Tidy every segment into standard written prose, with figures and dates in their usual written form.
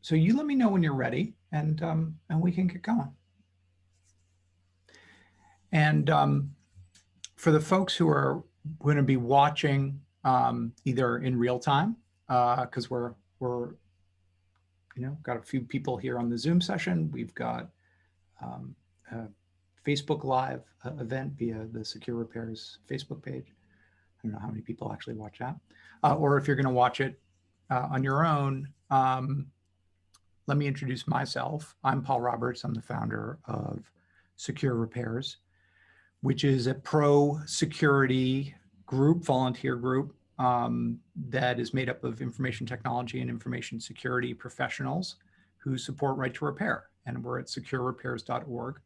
So you let me know when you're ready, and we can get going. And for the folks who are going to be watching either in real time, because we're got a few people here on the Zoom session. We've got a Facebook Live event via the SecuRepairs Facebook page. I don't know how many people actually watch that. Or if you're going to watch it on your own, let me introduce myself. I'm Paul Roberts. I'm the founder of SecuRepairs, which is a pro security group, volunteer group that is made up of information technology and information security professionals who support right to repair. And we're at SecuRepairs.org.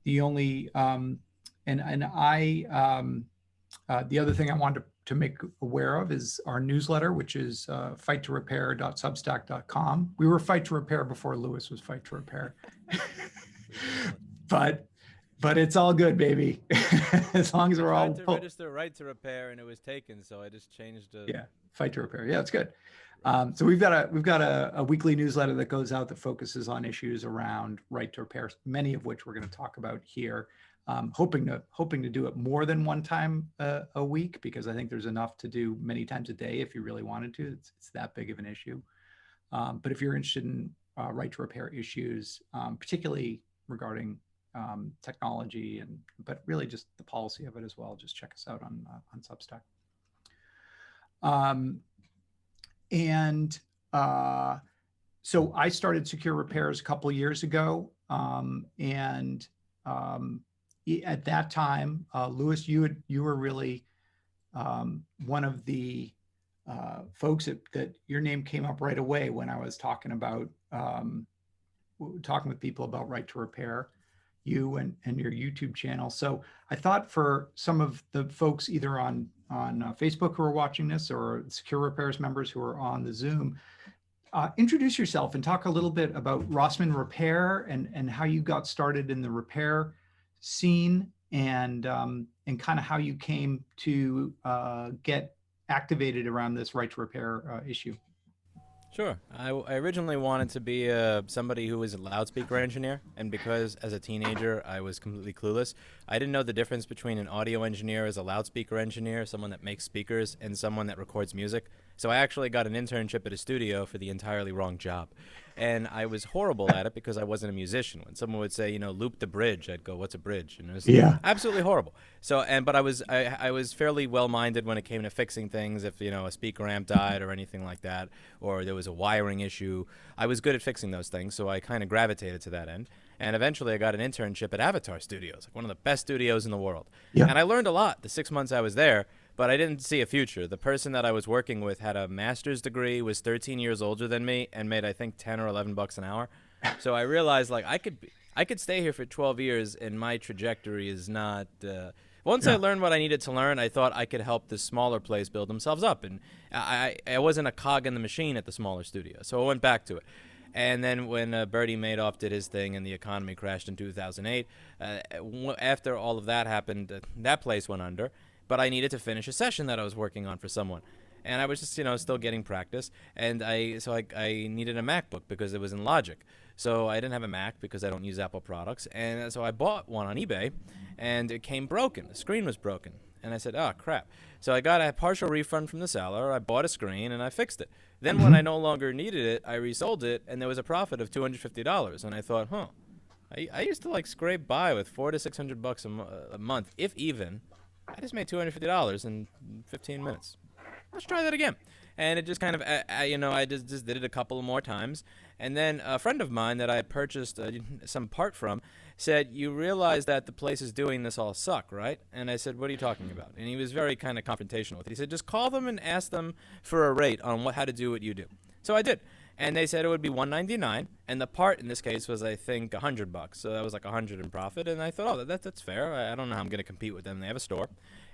The only, the other thing I wanted to make aware of is our newsletter, which is fighttorepair.substack.com. We were Fight to Repair before Louis was Fight to Repair. but it's all good, baby. As long as we're all to register right to repair, and it was taken, so I just changed it. Yeah, Fight to Repair. Yeah, it's good. So we've got a weekly newsletter that goes out that focuses on issues around right to repair, many of which we're going to talk about here. Hoping to do it more than one time a week, because I think there's enough to do many times a day if you really wanted to. It's that big of an issue. But if you're interested in right to repair issues, particularly regarding technology but really just the policy of it as well, just check us out on Substack. So I started SecuRepairs a couple of years ago, at that time, Louis, you were really one of the folks that your name came up right away when I was talking with people about right to repair, you and your YouTube channel. So I thought for some of the folks either on Facebook who are watching this, or SecuRepairs members who are on the Zoom, introduce yourself and talk a little bit about Rossmann Repair and how you got started in the repair scene, and kind of how you came to get activated around this right to repair issue. Sure. I originally wanted to be somebody who was a loudspeaker engineer, and because as a teenager I was completely clueless, I didn't know the difference between an audio engineer as a loudspeaker engineer, someone that makes speakers, and someone that records music. So I actually got an internship at a studio for the entirely wrong job. And I was horrible at it because I wasn't a musician. When someone would say, loop the bridge, I'd go, what's a bridge? And it was absolutely horrible. So, but I was fairly well-minded when it came to fixing things. If, a speaker amp died or anything like that, or there was a wiring issue, I was good at fixing those things. So I kind of gravitated to that end. And eventually I got an internship at Avatar Studios, like one of the best studios in the world. Yeah. And I learned a lot the 6 months I was there. But I didn't see a future. The person that I was working with had a master's degree, was 13 years older than me, and made, I think, 10 or 11 bucks an hour. So I realized, like, I could stay here for 12 years, and my trajectory is not. Once I learned what I needed to learn, I thought I could help this smaller place build themselves up, and I wasn't a cog in the machine at the smaller studio. So I went back to it. And then when Bernie Madoff did his thing and the economy crashed in 2008, after all of that happened, that place went under. But I needed to finish a session that I was working on for someone. And I was just, still getting practice. And I needed a MacBook because it was in Logic. So I didn't have a Mac because I don't use Apple products. And so I bought one on eBay, and it came broken. The screen was broken. And I said, oh, crap. So I got a partial refund from the seller. I bought a screen, and I fixed it. Then when I no longer needed it, I resold it, and there was a profit of $250. And I thought, I used to, scrape by with $400 to $600 a month, if even. I just made $250 in 15 minutes. Let's try that again. And it just kind of, I just did it a couple more times. And then a friend of mine that I had purchased some part from said, you realize that the places doing this all suck, right? And I said, what are you talking about? And he was very kind of confrontational with it. He said, just call them and ask them for a rate on how to do what you do. So I did. And they said it would be $199, and the part in this case was, I think, $100. So that was like $100 in profit. And I thought, that's fair. I don't know how I'm going to compete with them. They have a store.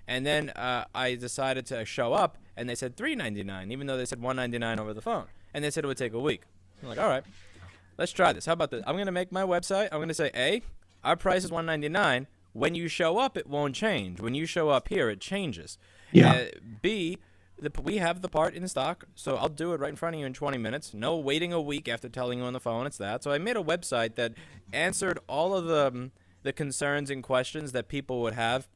And then I decided to show up, and they said $399, even though they said $199 over the phone. And they said it would take a week. I'm like, all right, let's try this. How about this? I'm going to make my website. I'm going to say, A, our price is $199. When you show up, it won't change. When you show up here, it changes. Yeah. B, We have the part in stock, so I'll do it right in front of you in 20 minutes. No waiting a week after telling you on the phone it's that. So I made a website that answered all of the concerns and questions that people would have,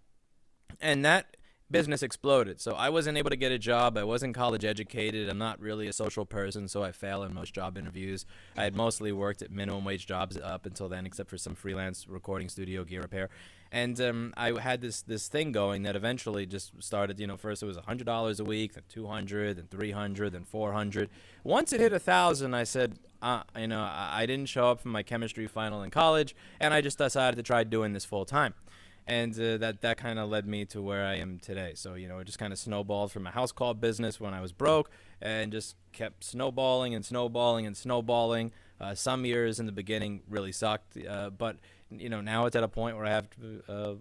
and that business exploded. So I wasn't able to get a job. I wasn't college educated. I'm not really a social person, so I fail in most job interviews. I had mostly worked at minimum wage jobs up until then, except for some freelance recording studio gear repair. And I had this thing going that eventually just started. First it was $100 a week, then 200, then 300, then 400. Once it hit 1,000, I said, I didn't show up for my chemistry final in college, and I just decided to try doing this full time. And that kind of led me to where I am today. So it just kind of snowballed from a house call business when I was broke, and just kept snowballing and snowballing and snowballing. Some years in the beginning really sucked, but now it's at a point where I have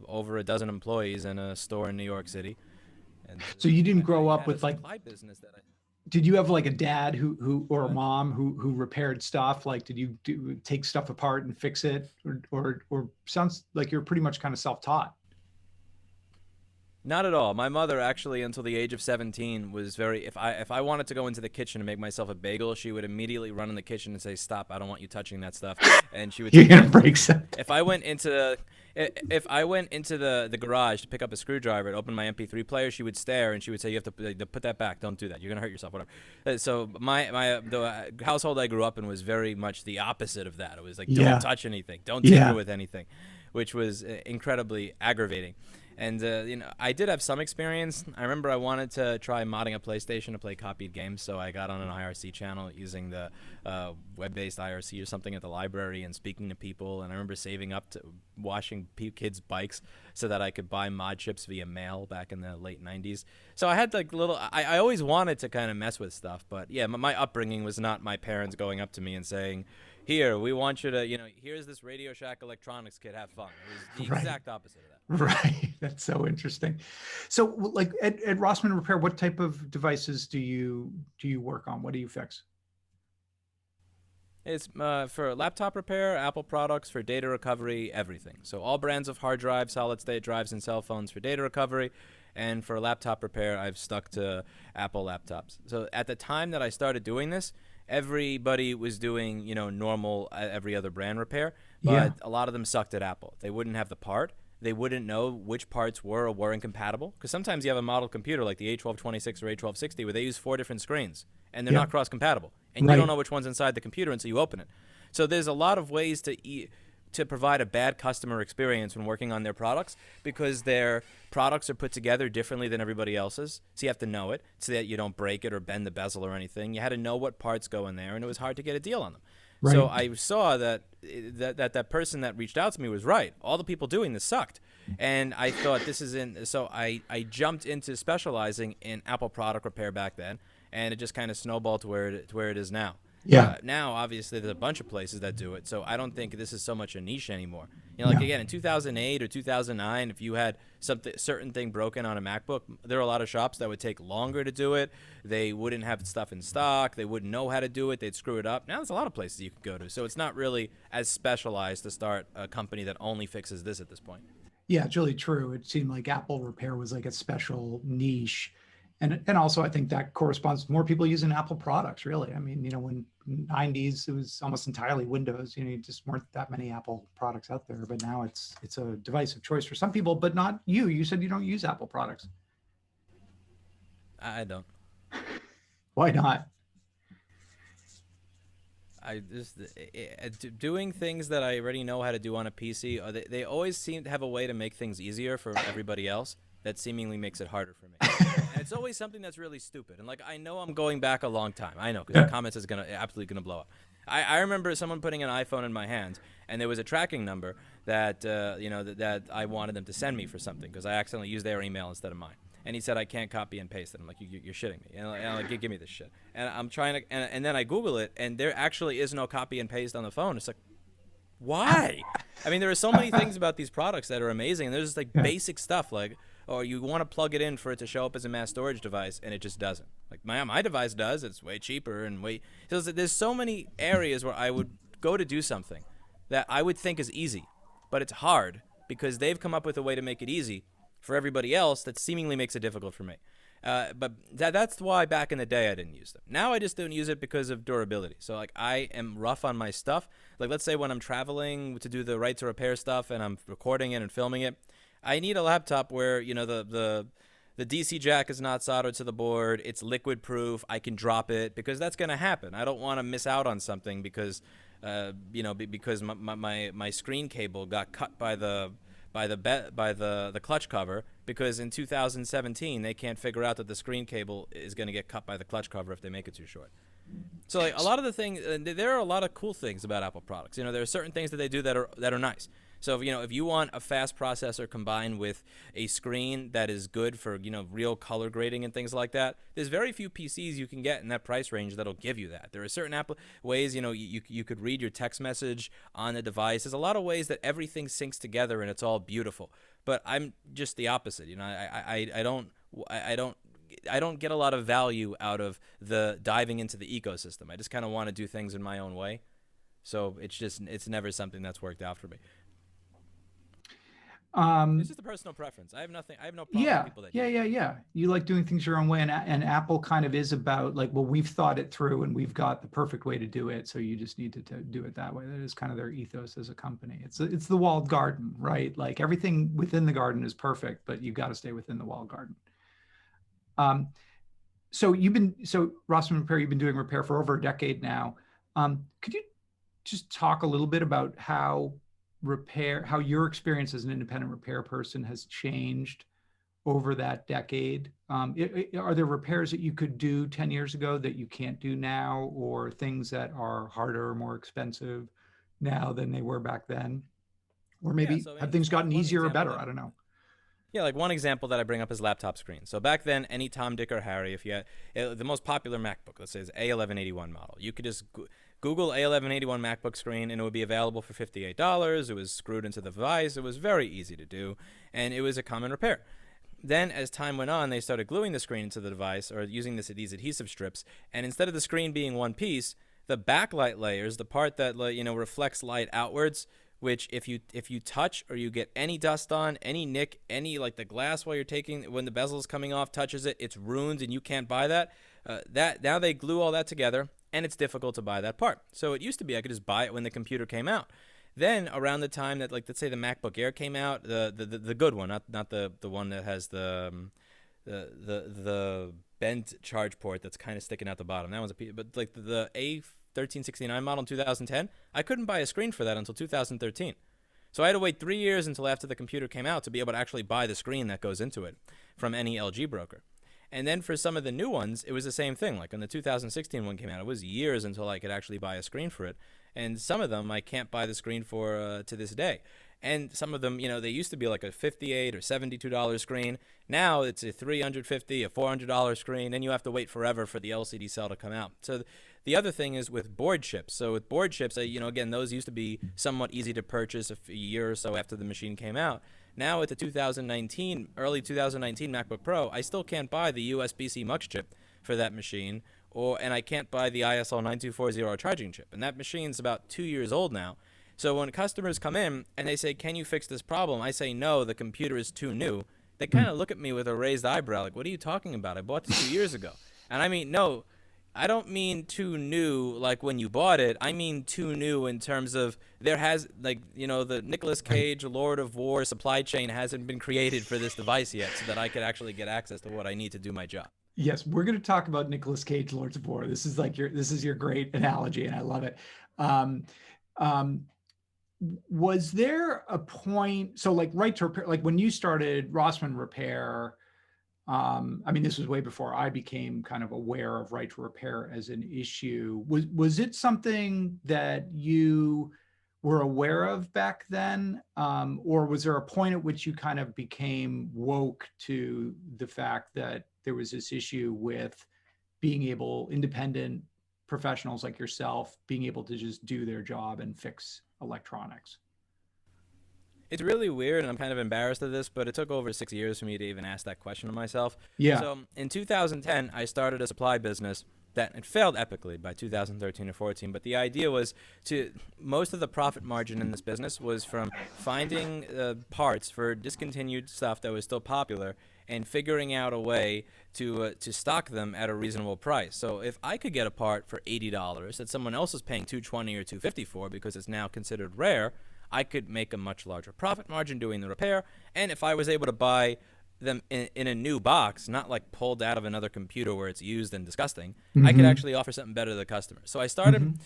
over a dozen employees in a store in New York City. And So you didn't I grow up had a with like, supply business that I did you have like a dad or a But mom who repaired stuff? Like, did you take stuff apart and fix it, or sounds like you're pretty much kind of self-taught? Not at all. My mother actually, until the age of 17, was very. If I wanted to go into the kitchen and make myself a bagel, she would immediately run in the kitchen and say, "Stop! I don't want you touching that stuff." And she would You're take gonna that from break me. something. If I went into if I went into the garage to pick up a screwdriver and open my MP3 player, she would stare and she would say, "You have to put that back. Don't do that. You're gonna hurt yourself. Whatever." So the household I grew up in was very much the opposite of that. It was like, "Don't Yeah, touch anything. Don't tinker yeah. with anything," which was incredibly aggravating. And I did have some experience. I remember I wanted to try modding a PlayStation to play copied games, so I got on an IRC channel using the web-based IRC or something at the library and speaking to people. And I remember saving up to washing kids' bikes so that I could buy mod chips via mail back in the late 90s. So I had like little. I always wanted to kind of mess with stuff, but yeah, my upbringing was not my parents going up to me and saying, "Here, we want you to, here's this Radio Shack electronics kit. Have fun." It was the Right. exact opposite of that. Right. That's so interesting. So like at Rossmann Repair, what type of devices do you work on? What do you fix? It's for laptop repair, Apple products for data recovery, everything. So all brands of hard drives, solid state drives, and cell phones for data recovery. And for laptop repair, I've stuck to Apple laptops. So at the time that I started doing this, everybody was doing, normal every other brand repair, Yeah. but a lot of them sucked at Apple. They wouldn't have the part. They wouldn't know which parts were or weren't compatible. Because sometimes you have a model computer like the A1226 or A1260 where they use 4 different screens and they're Yeah. not cross-compatible. And you Right. don't know which one's inside the computer until you open it. So there's a lot of ways to provide a bad customer experience when working on their products because their products are put together differently than everybody else's. So you have to know it so that you don't break it or bend the bezel or anything. You had to know what parts go in there, and it was hard to get a deal on them. So Right. I saw that person that reached out to me was right. All the people doing this sucked. And I thought this is in so I jumped into specializing in Apple product repair back then, and it just kind of snowballed to where it is now. Yeah. Now, obviously, there's a bunch of places that do it, so I don't think this is so much a niche anymore. Like No. again, in 2008 or 2009, if you had certain thing broken on a MacBook, there are a lot of shops that would take longer to do it. They wouldn't have stuff in stock. They wouldn't know how to do it. They'd screw it up. Now there's a lot of places you can go to, so it's not really as specialized to start a company that only fixes this at this point. Yeah, it's really true. It seemed like Apple Repair was like a special niche. And also I think that corresponds to more people using Apple products, really. I mean, when 90s, it was almost entirely Windows, you just weren't that many Apple products out there. But now it's a device of choice for some people, but not you. You said you don't use Apple products. I don't. Why not? I just doing things that I already know how to do on a PC. They always seem to have a way to make things easier for everybody else that seemingly makes it harder for me. And it's always something that's really stupid. And like I know I'm going back a long time. I know because the comments is absolutely gonna blow up. I remember someone putting an iPhone in my hand, and there was a tracking number that that I wanted them to send me for something because I accidentally used their email instead of mine. And he said I can't copy and paste it. I'm like, you're shitting me. And I'm like, give me this shit. And I'm trying to, and then I Google it, and there actually is no copy and paste on the phone. It's like, why? I mean, there are so many things about these products that are amazing. And there's just like basic stuff like, or you want to plug it in for it to show up as a mass storage device, and it just doesn't. Like my device does. It's way cheaper and way. So there's so many areas where I would go to do something that I would think is easy, but it's hard because they've come up with a way to make it easy for everybody else that seemingly makes it difficult for me. But that's why back in the day I didn't use them. Now I just don't use it because of durability. So like I am rough on my stuff. Like let's say when I'm traveling to do the right to repair stuff and I'm recording it and filming it, I need a laptop where the DC jack is not soldered to the board. It's liquid proof. I can drop it because that's going to happen. I don't want to miss out on something because because my screen cable got cut by the clutch cover, because in 2017 they can't figure out that the screen cable is going to get cut by the clutch cover if they make it too short. So like a lot of the things, there are a lot of cool things about Apple products. There are certain things that they do that are nice. So if you want a fast processor combined with a screen that is good for real color grading and things like that, there's very few PCs you can get in that price range that'll give you that. There are certain ways you could read your text message on the device. There's a lot of ways that everything syncs together and it's all beautiful. But I'm just the opposite. I don't get a lot of value out of the diving into the ecosystem. I just kind of want to do things in my own way. So it's never something that's worked out for me. It's just a personal preference. I have no problem with people that yeah. You like doing things your own way, and Apple kind of is about like, well, we've thought it through and we've got the perfect way to do it, so you just need to do it that way. That is kind of their ethos as a company. It's the walled garden, right? Like everything within the garden is perfect, but you've got to stay within the walled garden. So Rossmann Repair, you've been doing repair for over a decade now. Could you just talk a little bit about how your experience as an independent repair person has changed over that decade? Are there repairs that you could do 10 years ago that you can't do now, or things that are harder or more expensive now than they were back then? Or maybe have things gotten easier or better? I don't know. Yeah, like one example that I bring up is laptop screens. So back then, any Tom, Dick, or Harry, if you had the most popular MacBook, let's say is A1181 model, you could just Google A1181 MacBook screen and it would be available for $58. It was screwed into the device. It was very easy to do, and it was a common repair. Then as time went on, they started gluing the screen into the device or using these adhesive strips, and instead of the screen being one piece, the backlight layers, the part that reflects light outwards, which if you touch or you get any dust on, any nick, any like the glass while you're when the bezel is coming off touches it, it's ruined and you can't buy that. That now they glue all that together, and it's difficult to buy that part. So it used to be I could just buy it when the computer came out. Then around the time that, like, let's say the MacBook Air came out, the good one, not the one that has the bent charge port that's kind of sticking out the bottom. That one's but like the A1369 model in 2010, I couldn't buy a screen for that until 2013. So I had to wait 3 years until after the computer came out to be able to actually buy the screen that goes into it from any LG broker. And then for some of the new ones, it was the same thing. Like when the 2016 one came out, it was years until I could actually buy a screen for it. And some of them I can't buy the screen for to this day. And some of them, they used to be like a $58 or $72 screen. Now it's a $350, a $400 screen, and you have to wait forever for the LCD cell to come out. So the other thing is with board chips. So with board chips, again, those used to be somewhat easy to purchase a year or so after the machine came out. Now with the early 2019 MacBook Pro, I still can't buy the USB-C mux chip for that machine, and I can't buy the ISL 9240 charging chip. And that machine's about 2 years old now. So when customers come in and they say, "Can you fix this problem?" I say, "No, the computer is too new." They kind of look at me with a raised eyebrow, like, "What are you talking about? I bought this 2 years ago." And I mean, no, I don't mean too new like when you bought it. I mean too new in terms of there has, like, the Nicolas Cage Lord of War supply chain hasn't been created for this device yet so that I could actually get access to what I need to do my job. Yes, we're going to talk about Nicolas Cage Lords of War. This is your great analogy, and I love it. Was there a point, so like right to repair, like when you started Rossmann Repair, I mean, this was way before I became kind of aware of right to repair as an issue. Was it something that you were aware of back then? Or was there a point at which you kind of became woke to the fact that there was this issue with independent professionals like yourself being able to just do their job and fix electronics? It's really weird, and I'm kind of embarrassed of this, but it took over 6 years for me to even ask that question of myself. Yeah. So in 2010, I started a supply business that it failed epically by 2013 or 14. But the idea was most of the profit margin in this business was from finding parts for discontinued stuff that was still popular and figuring out a way to stock them at a reasonable price. So if I could get a part for $80 that someone else is paying $220 or $250 for because it's now considered rare, I could make a much larger profit margin doing the repair. And if I was able to buy them in a new box, not like pulled out of another computer where it's used and disgusting, I could actually offer something better to the customer. So I started,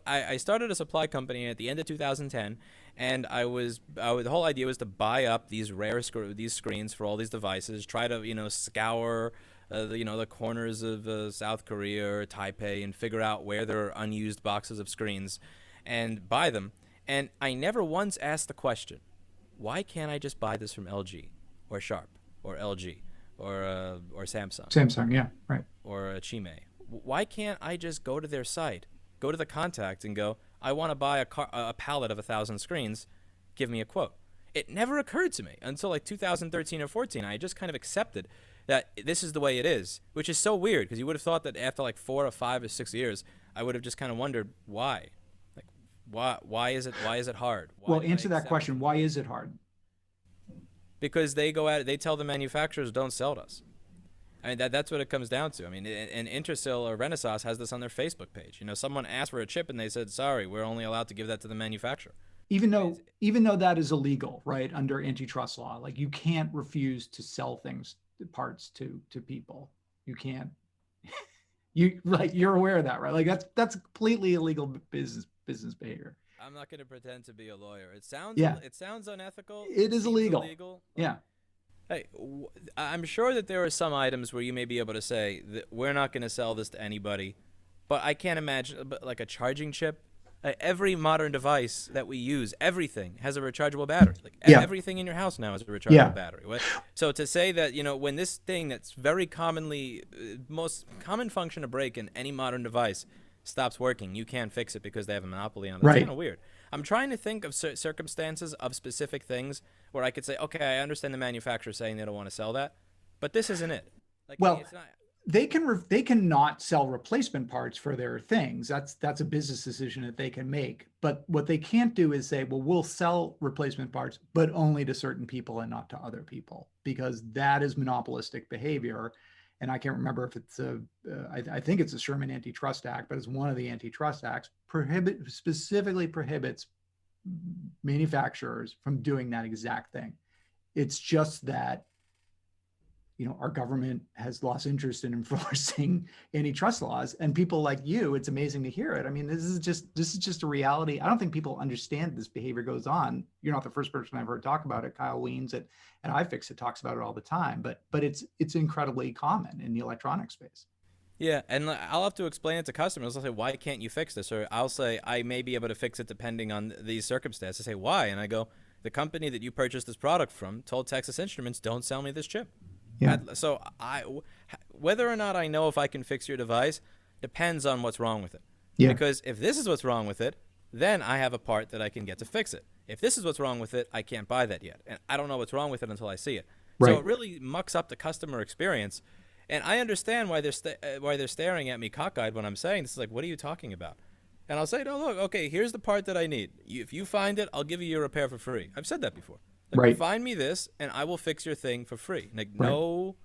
I started a supply company at the end of 2010, and the whole idea was to buy up these rare these screens for all these devices, try to scour the corners of South Korea or Taipei and figure out where there are unused boxes of screens, and buy them. And I never once asked the question, why can't I just buy this from LG or Sharp or LG or Samsung? Samsung, yeah, right. Or Chime. Why can't I just go to their site, go to the contact, and go, I want to buy a pallet of 1,000 screens, give me a quote? It never occurred to me until like 2013 or 14. I just kind of accepted that this is the way it is, which is so weird because you would have thought that after like 4 or 5 or 6 years, I would have just kind of wondered why. Like, why is it hard? Well, answer that question. Why is it hard? Because they tell the manufacturers, don't sell to us. I mean, that's what it comes down to. I mean, and Intersil or Renesas has this on their Facebook page. Someone asked for a chip and they said, sorry, we're only allowed to give that to the manufacturer. Even though that is illegal, right, under antitrust law, like you can't refuse to sell parts to people. You can't. You're aware of that, right? Like that's completely illegal business behavior. I'm not going to pretend to be a lawyer. It sounds unethical. It is illegal. Yeah. Hey, I'm sure that there are some items where you may be able to say that we're not going to sell this to anybody, but I can't imagine like a charging chip. Every modern device that we use, everything has a rechargeable battery. Like everything in your house now has a rechargeable battery. So to say that, when this thing that's very commonly, most common function to break in any modern device stops working, you can't fix it because they have a monopoly on it. That's kind of weird. I'm trying to think of circumstances of specific things where I could say, okay, I understand the manufacturer saying they don't want to sell that, but this isn't it. Like, well, it's not. They cannot sell replacement parts for their things. That's a business decision that they can make. But what they can't do is say, well, we'll sell replacement parts, but only to certain people and not to other people, because that is monopolistic behavior. And I can't remember if it's I think it's a Sherman Antitrust Act, but it's one of the antitrust acts, specifically prohibits manufacturers from doing that exact thing. It's just that our government has lost interest in enforcing antitrust laws, and people like you, it's amazing to hear it. I mean, this is just a reality. I don't think people understand this behavior goes on. You're not the first person I've heard talk about it. Kyle Wiens at iFixit talks about it all the time, but it's incredibly common in the electronic space. Yeah, and I'll have to explain it to customers. I'll say, why can't you fix this? Or I'll say, I may be able to fix it depending on these circumstances. I say, why? And I go, the company that you purchased this product from told Texas Instruments, don't sell me this chip. Yeah. So whether or not I know if I can fix your device depends on what's wrong with it. Yeah. Because if this is what's wrong with it, then I have a part that I can get to fix it. If this is what's wrong with it, I can't buy that yet. And I don't know what's wrong with it until I see it. Right. So it really mucks up the customer experience. And I understand why they're staring at me cockeyed when I'm saying this. Is like, what are you talking about? And I'll say, no, look, okay, here's the part that I need. If you find it, I'll give you your repair for free. I've said that before. Like, right. Find me this, and I will fix your thing for free. Like, no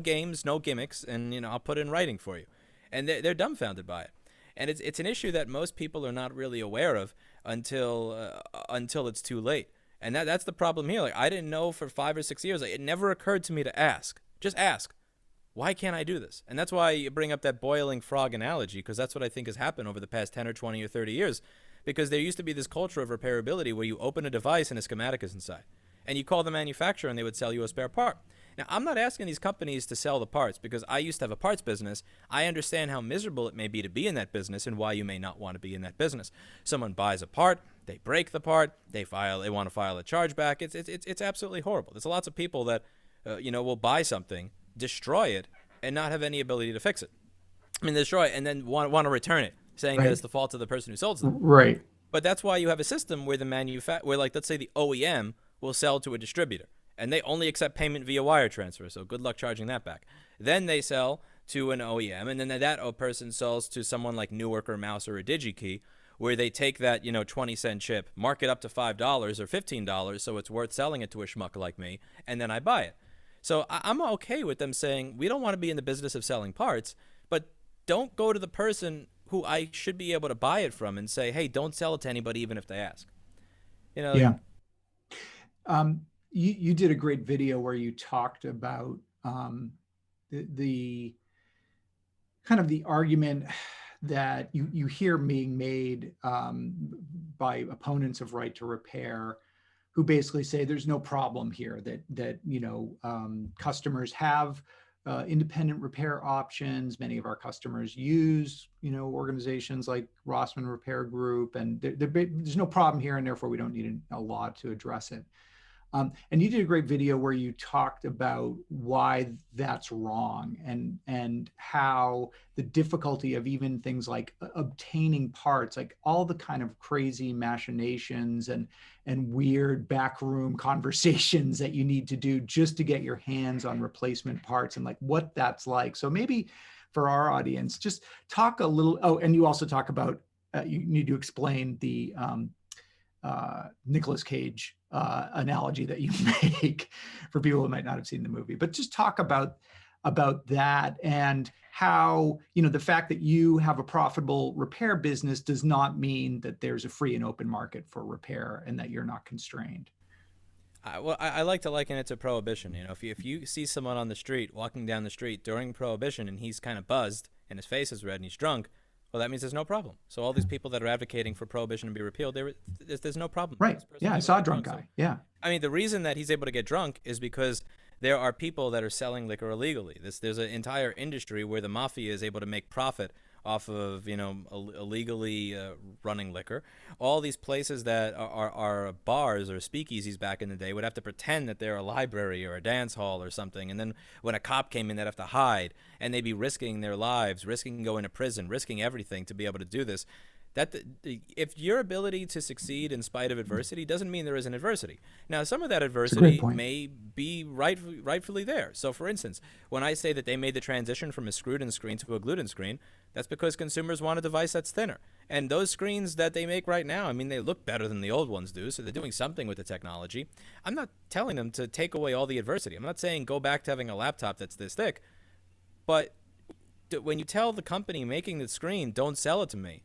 games, no gimmicks, and I'll put it in writing for you. And they're dumbfounded by it. And it's an issue that most people are not really aware of until it's too late. And that's the problem here. Like, I didn't know for 5 or 6 years. Like, it never occurred to me to ask. Just ask. Why can't I do this? And that's why you bring up that boiling frog analogy, because that's what I think has happened over the past 10 or 20 or 30 years. Because there used to be this culture of repairability where you open a device and a schematic is inside. And you call the manufacturer and they would sell you a spare part. Now, I'm not asking these companies to sell the parts because I used to have a parts business. I understand how miserable it may be to be in that business and why you may not want to be in that business. Someone buys a part, they break the part, they want to file a chargeback. It's absolutely horrible. There's lots of people that will buy something, destroy it, and not have any ability to fix it. I mean, destroy it and then want to return it, saying that it's the fault of the person who sold them. Right. But that's why you have a system where like, let's say the OEM will sell to a distributor, and they only accept payment via wire transfer. So good luck charging that back. Then they sell to an OEM, and then that person sells to someone like Newark or Mouse or a DigiKey, where they take that 20-cent chip, mark it up to $5 or $15, so it's worth selling it to a schmuck like me, and then I buy it. So I'm okay with them saying we don't want to be in the business of selling parts, but don't go to the person who I should be able to buy it from and say, hey, don't sell it to anybody even if they ask. Yeah. You did a great video where you talked about the kind of the argument that you hear being made by opponents of right to repair, who basically say there's no problem here, that customers have independent repair options. Many of our customers use organizations like Rossmann Repair Group, and there's no problem here, and therefore we don't need a law to address it. And you did a great video where you talked about why that's wrong, and how the difficulty of even things like obtaining parts, like all the kind of crazy machinations and weird backroom conversations that you need to do just to get your hands on replacement parts, and like what that's like. So maybe for our audience, just talk a little. Oh, and you also talk about you need to explain the Nicolas Cage analogy that you make for people who might not have seen the movie, but just talk about that, and how the fact that you have a profitable repair business does not mean that there's a free and open market for repair and that you're not constrained. Well, I like to liken it to prohibition. If you see someone on the street walking down the street during prohibition and he's kind of buzzed and his face is red and he's drunk, well, that means there's no problem. So all these people that are advocating for prohibition to be repealed, there's no problem. Right. Yeah, I saw a drunk guy. Yeah. I mean, the reason that he's able to get drunk is because there are people that are selling liquor illegally. There's an entire industry where the mafia is able to make profit off of illegally running liquor. All these places that are bars or speakeasies back in the day would have to pretend that they're a library or a dance hall or something, and then when a cop came in, they'd have to hide, and they'd be risking their lives, risking going to prison, risking everything to be able to do this. If your ability to succeed in spite of adversity doesn't mean there isn't adversity. Now, some of that adversity may be rightfully there. So, for instance, when I say that they made the transition from a screwed-in screen to a glued-in screen, that's because consumers want a device that's thinner. And those screens that they make right now, I mean, they look better than the old ones do, so they're doing something with the technology. I'm not telling them to take away all the adversity. I'm not saying go back to having a laptop that's this thick. But when you tell the company making the screen, don't sell it to me,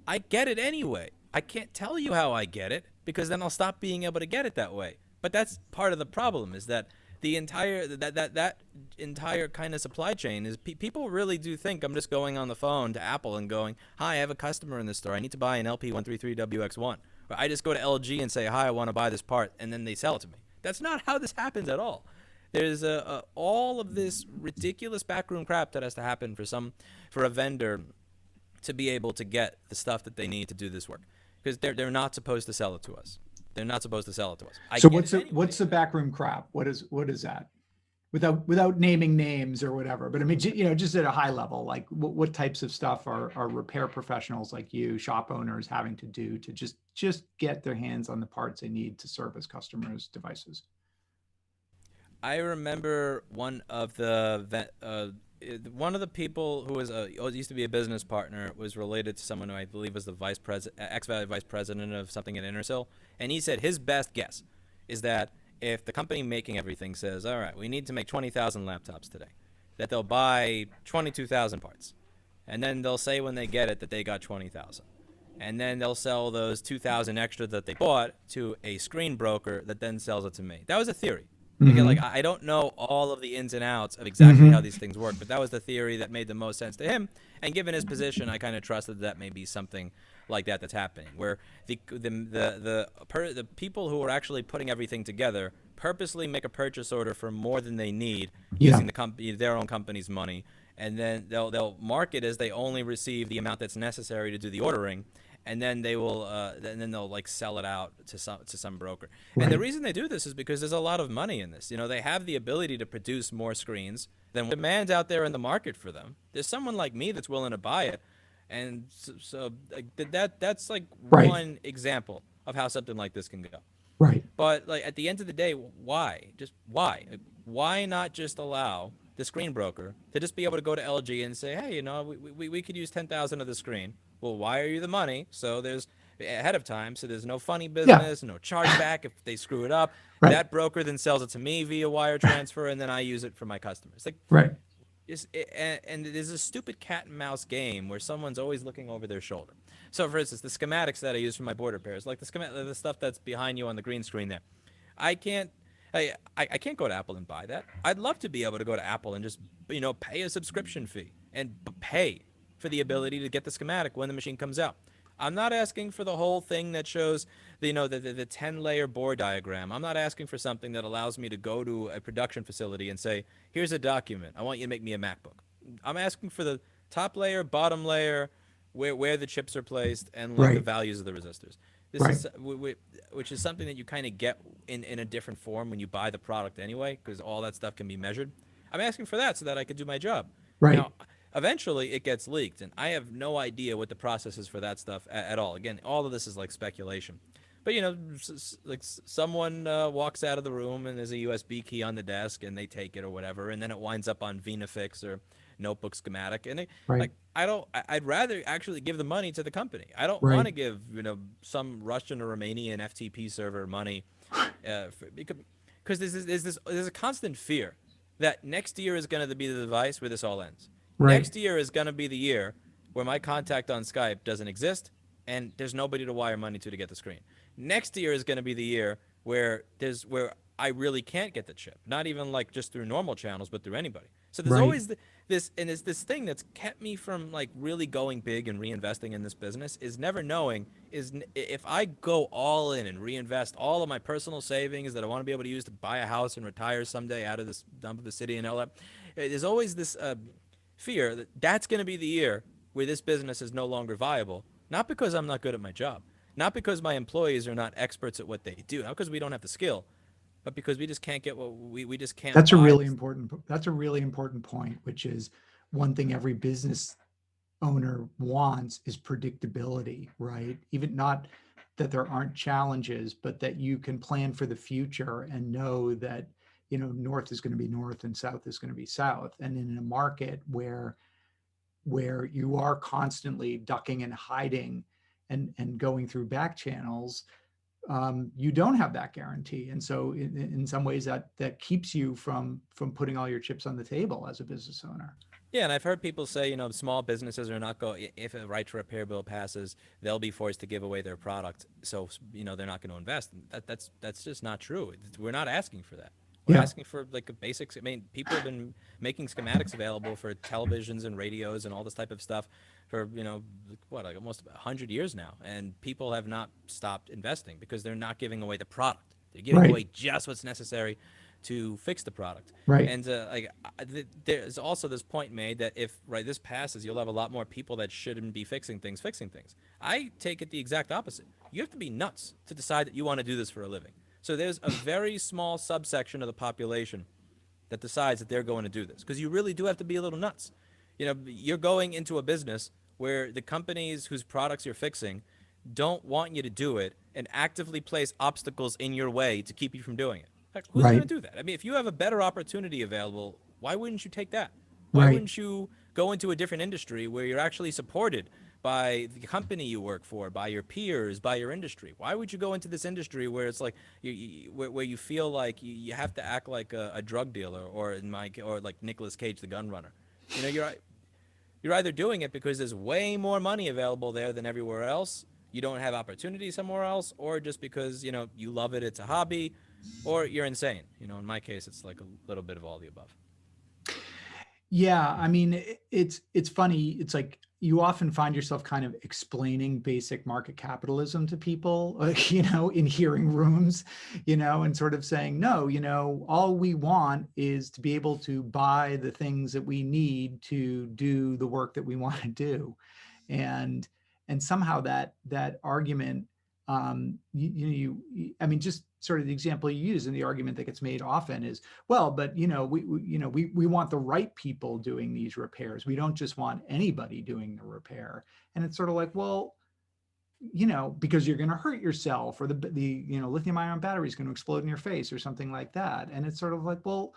I get it anyway. I can't tell you how I get it, because then I'll stop being able to get it that way. But that's part of the problem, is that the entire that entire kind of supply chain is people really do think I'm just going on the phone to Apple and going, hi, I have a customer in this store. I need to buy an LP133WX1. Or I just go to LG and say, hi, I want to buy this part, and then they sell it to me. That's not how this happens at all. There's all of this ridiculous backroom crap that has to happen for a vendor to be able to get the stuff that they need to do this work, because they're not supposed to sell it to us. They're not supposed to sell it to us. So what's the backroom crap? What is that? Without naming names or whatever, but I mean, just at a high level, like what types of stuff are repair professionals like you, shop owners, having to do to just get their hands on the parts they need to service customers' devices? I remember one of the people who used to be a business partner was related to someone who I believe was the ex-vice president of something at Intersil, and he said his best guess is that if the company making everything says, all right, we need to make 20,000 laptops today, that they'll buy 22,000 parts, and then they'll say when they get it that they got 20,000, and then they'll sell those 2,000 extra that they bought to a screen broker that then sells it to me. That was a theory. Again, like, I don't know all of the ins and outs of exactly how these things work, but that was the theory that made the most sense to him. And given his position, I kind of trusted that may be something like that's happening, where the people who are actually putting everything together purposely make a purchase order for more than they need, using their own company's money, and then they'll mark it as they only receive the amount that's necessary to do the ordering. And then they'll like sell it out to some broker. Right. And the reason they do this is because there's a lot of money in this. They have the ability to produce more screens than demand out there in the market for them. There's someone like me that's willing to buy it, and so that's like one example of how something like this can go. Right. But like at the end of the day, why? Just why? Why not just allow the screen broker to just be able to go to LG and say, hey, we could use 10,000 of the screen. Well, wire you the money so there's ahead of time, so there's no funny Yeah. business, no chargeback if they screw it up. Right. That broker then sells it to me via wire transfer, and then I use it for my customers. Like, Right. and it is a stupid cat and mouse game where someone's always looking over their shoulder. So, for instance, the schematics that I use for my board repairs, like the stuff that's behind you on the green screen there, I can't. I can't go to Apple and buy that. I'd love to be able to go to Apple and just pay a subscription fee and pay for the ability to get the schematic when the machine comes out. I'm not asking for the whole thing that shows the 10-layer board diagram. I'm not asking for something that allows me to go to a production facility and say, here's a document. I want you to make me a MacBook. I'm asking for the top layer, bottom layer, where the chips are placed, and like the Right. values of the resistors. This Right. is which is something that you kind of get in a different form when you buy the product anyway, because all that stuff can be measured. I'm asking for that so that I could do my job. Right. Now, eventually it gets leaked, and I have no idea what the process is for that stuff at all. Again, all of this is like speculation. But someone walks out of the room and there's a USB key on the desk and they take it or whatever, and then it winds up on VinaFix or Notebook Schematic, and Right. like I'd rather actually give the money to the company. I don't Right. want to give some Russian or Romanian FTP server money because there's a constant fear that next year is going to be the device where this all ends. Right. Next year is going to be the year where my contact on Skype doesn't exist and there's nobody to wire money to get the screen. Next year is going to be the year where I really can't get the chip, not even like just through normal channels, but through anybody. So there's Right. always this thing that's kept me from like really going big and reinvesting in this business is never knowing if I go all in and reinvest all of my personal savings that I want to be able to use to buy a house and retire someday out of this dump of the city and all that. There's always this fear that that's going to be the year where this business is no longer viable. Not because I'm not good at my job, not because my employees are not experts at what they do, not because we don't have the skill, but because we just can't get what we just can't That's a buy really this. important, that's a really important point, which is one thing every business owner wants is predictability, right? Even not that there aren't challenges, but that you can plan for the future and know that, north is going to be north and south is going to be south. And in a market where you are constantly ducking and hiding and going through back channels, you don't have that guarantee. And so in some ways that keeps you from putting all your chips on the table as a business owner. Yeah, and I've heard people say, small businesses are not going. If a right to repair bill passes, they'll be forced to give away their product. So they're not going to invest. That's just not true. We're not asking for that. We're Yeah. asking for like a basics. I mean, people have been making schematics available for televisions and radios and all this type of stuff for like almost 100 years now, and people have not stopped investing because they're not giving away the product. They're giving Right. away just what's necessary to fix the product. Right. And there's also this point made that if this passes, you'll have a lot more people that shouldn't be fixing things. I take it the exact opposite. You have to be nuts to decide that you want to do this for a living. So there's a very small subsection of the population that decides that they're going to do this because you really do have to be a little nuts. You're going into a business where the companies whose products you're fixing don't want you to do it and actively place obstacles in your way to keep you from doing it. Like, who's Right. going to do that? I mean, if you have a better opportunity available, why wouldn't you take that? Why Right. wouldn't you go into a different industry where you're actually supported by the company you work for, by your peers, by your industry? Why would you go into this industry where it's like where you feel like you have to act like a drug dealer or like Nicolas Cage, the gun runner? You're either doing it because there's way more money available there than everywhere else, you don't have opportunity somewhere else, or just because you love it, it's a hobby, or you're insane. In my case, it's like a little bit of all the above. Yeah, I mean, it's funny. It's like you often find yourself kind of explaining basic market capitalism to people, in hearing rooms, and sort of saying, no, all we want is to be able to buy the things that we need to do the work that we want to do. And somehow that argument, I mean, just sort of the example you use and the argument that gets made often is, well, but we want the right people doing these repairs. We don't just want anybody doing the repair. And it's sort of like, well, because you're going to hurt yourself, or the lithium ion battery is going to explode in your face or something like that. And it's sort of like, well,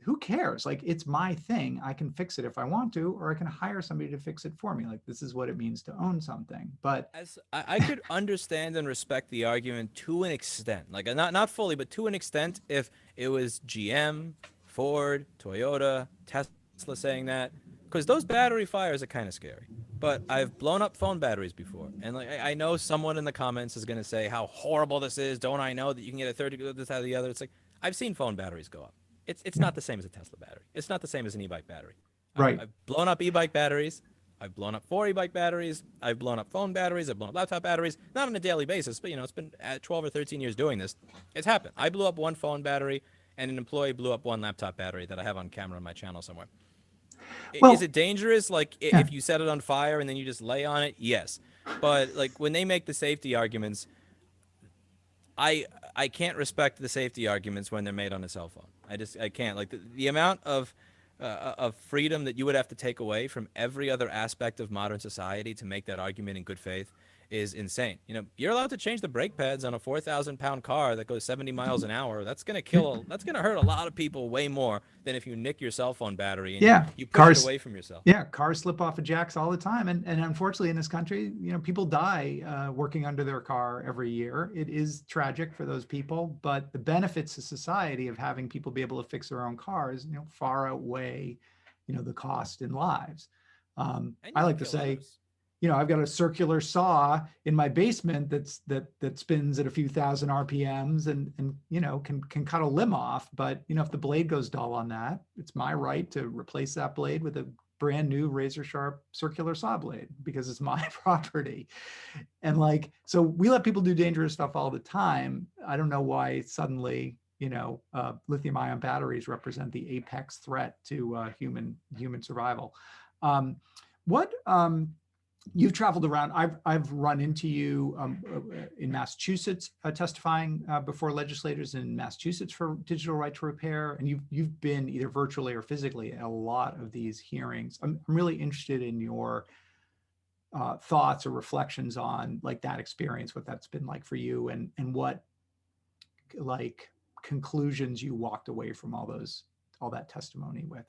who cares? Like, it's my thing. I can fix it if I want to, or I can hire somebody to fix it for me. Like, this is what it means to own something. But As I could understand and respect the argument to an extent, like not fully, but to an extent, if it was GM, Ford, Toyota, Tesla saying that, because those battery fires are kind of scary. But I've blown up phone batteries before, and like I know someone in the comments is gonna say how horrible this is. Don't I know that you can get a 30 this out of the other? It's like I've seen phone batteries go up. It's yeah, not the same as a Tesla battery. It's not the same as an e-bike battery. right. I've blown up e-bike batteries. I've blown up 4 e-bike batteries. I've blown up phone batteries. I've blown up laptop batteries. Not on a daily basis, but it's been at 12 or 13 years doing this. It's happened. I blew up one phone battery, and an employee blew up one laptop battery that I have on camera on my channel somewhere. Is Well, it dangerous? Like yeah. if you set it on fire and then you just lay on it? Yes. But like when they make the safety arguments, I can't respect the safety arguments when they're made on a cell phone. I can't. Like the amount of freedom that you would have to take away from every other aspect of modern society to make that argument in good faith is insane. You're allowed to change the brake pads on a 4,000-pound car that goes 70 miles an hour. That's gonna that's gonna hurt a lot of people way more than if you nick your cell phone battery and Yeah, you push it cars. away from yourself. Yeah, cars slip off of jacks all the time, and unfortunately in this country, people die working under their car every year. It is tragic for those people, but the benefits to society of having people be able to fix their own cars, far outweigh, the cost in lives. And I you can like to kill say, others. I've got a circular saw in my basement that spins at a few thousand RPMs and can cut a limb off. But if the blade goes dull on that, it's my right to replace that blade with a brand new razor sharp circular saw blade because it's my property. And so we let people do dangerous stuff all the time. I don't know why suddenly lithium ion batteries represent the apex threat to human survival. What You've traveled around. I've run into you in Massachusetts testifying before legislators in Massachusetts for digital right to repair, and you've been either virtually or physically at a lot of these hearings. I'm really interested in your thoughts or reflections on that experience, what that's been like for you, and what conclusions you walked away from all that testimony with.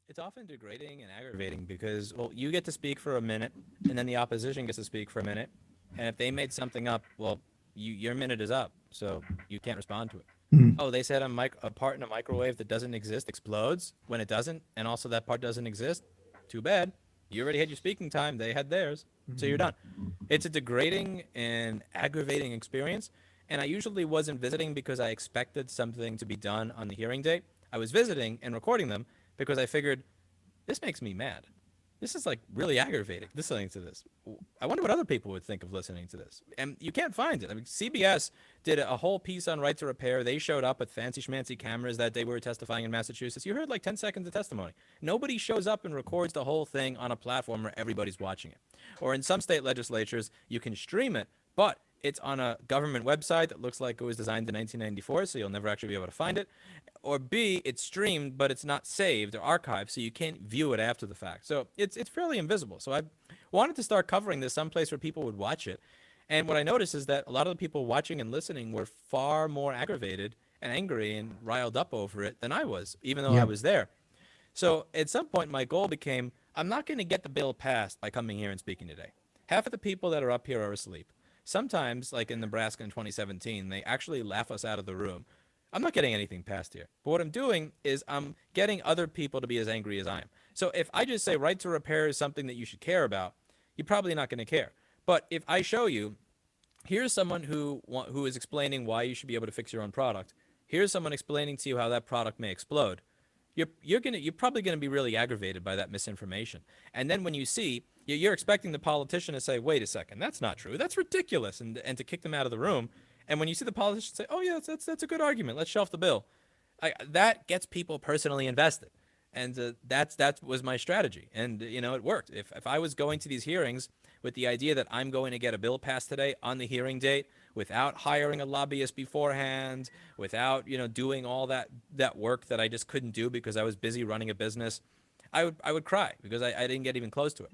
It's often degrading and aggravating because, well, you get to speak for a minute, and then the opposition gets to speak for a minute, and if they made something up, well, your minute is up, so you can't respond to it. Mhm. Oh, they said a part in a microwave that doesn't exist explodes when it doesn't, and also that part doesn't exist. Too bad. You already had your speaking time. They had theirs, so you're done. It's a degrading and aggravating experience, and I usually wasn't visiting because I expected something to be done on the hearing date. I was visiting and recording them because I figured this makes me mad. This is really aggravating listening to this. I wonder what other people would think of listening to this. And you can't find it. I mean, CBS did a whole piece on right to repair. They showed up with fancy schmancy cameras that day we were testifying in Massachusetts. You heard 10 seconds of testimony. Nobody shows up and records the whole thing on a platform where everybody's watching it. Or in some state legislatures, you can stream it, but it's on a government website that looks like it was designed in 1994, so you'll never actually be able to find it. Or B, it's streamed, but it's not saved or archived, so you can't view it after the fact. So it's fairly invisible. So I wanted to start covering this someplace where people would watch it. And what I noticed is that a lot of the people watching and listening were far more aggravated and angry and riled up over it than I was, even though I Yeah. was there. So at some point, my goal became, I'm not going to get the bill passed by coming here and speaking today. Half of the people that are up here are asleep. Sometimes, like in Nebraska in 2017, they actually laugh us out of the room. I'm not getting anything passed here. But what I'm doing is I'm getting other people to be as angry as I am. So if I just say right to repair is something that you should care about, you're probably not going to care. But if I show you, here's someone who is explaining why you should be able to fix your own product. Here's someone explaining to you how that product may explode. You're probably gonna be really aggravated by that misinformation. And then when you see, you're expecting the politician to say, "Wait a second, that's not true. That's ridiculous," and to kick them out of the room. And when you see the politician say, "Oh yeah, that's a good argument. Let's shelf the bill," that gets people personally invested. And that was my strategy, and it worked. If I was going to these hearings with the idea that I'm going to get a bill passed today on the hearing date without hiring a lobbyist beforehand, without doing all that work that I just couldn't do because I was busy running a business, I would cry because I didn't get even close to it.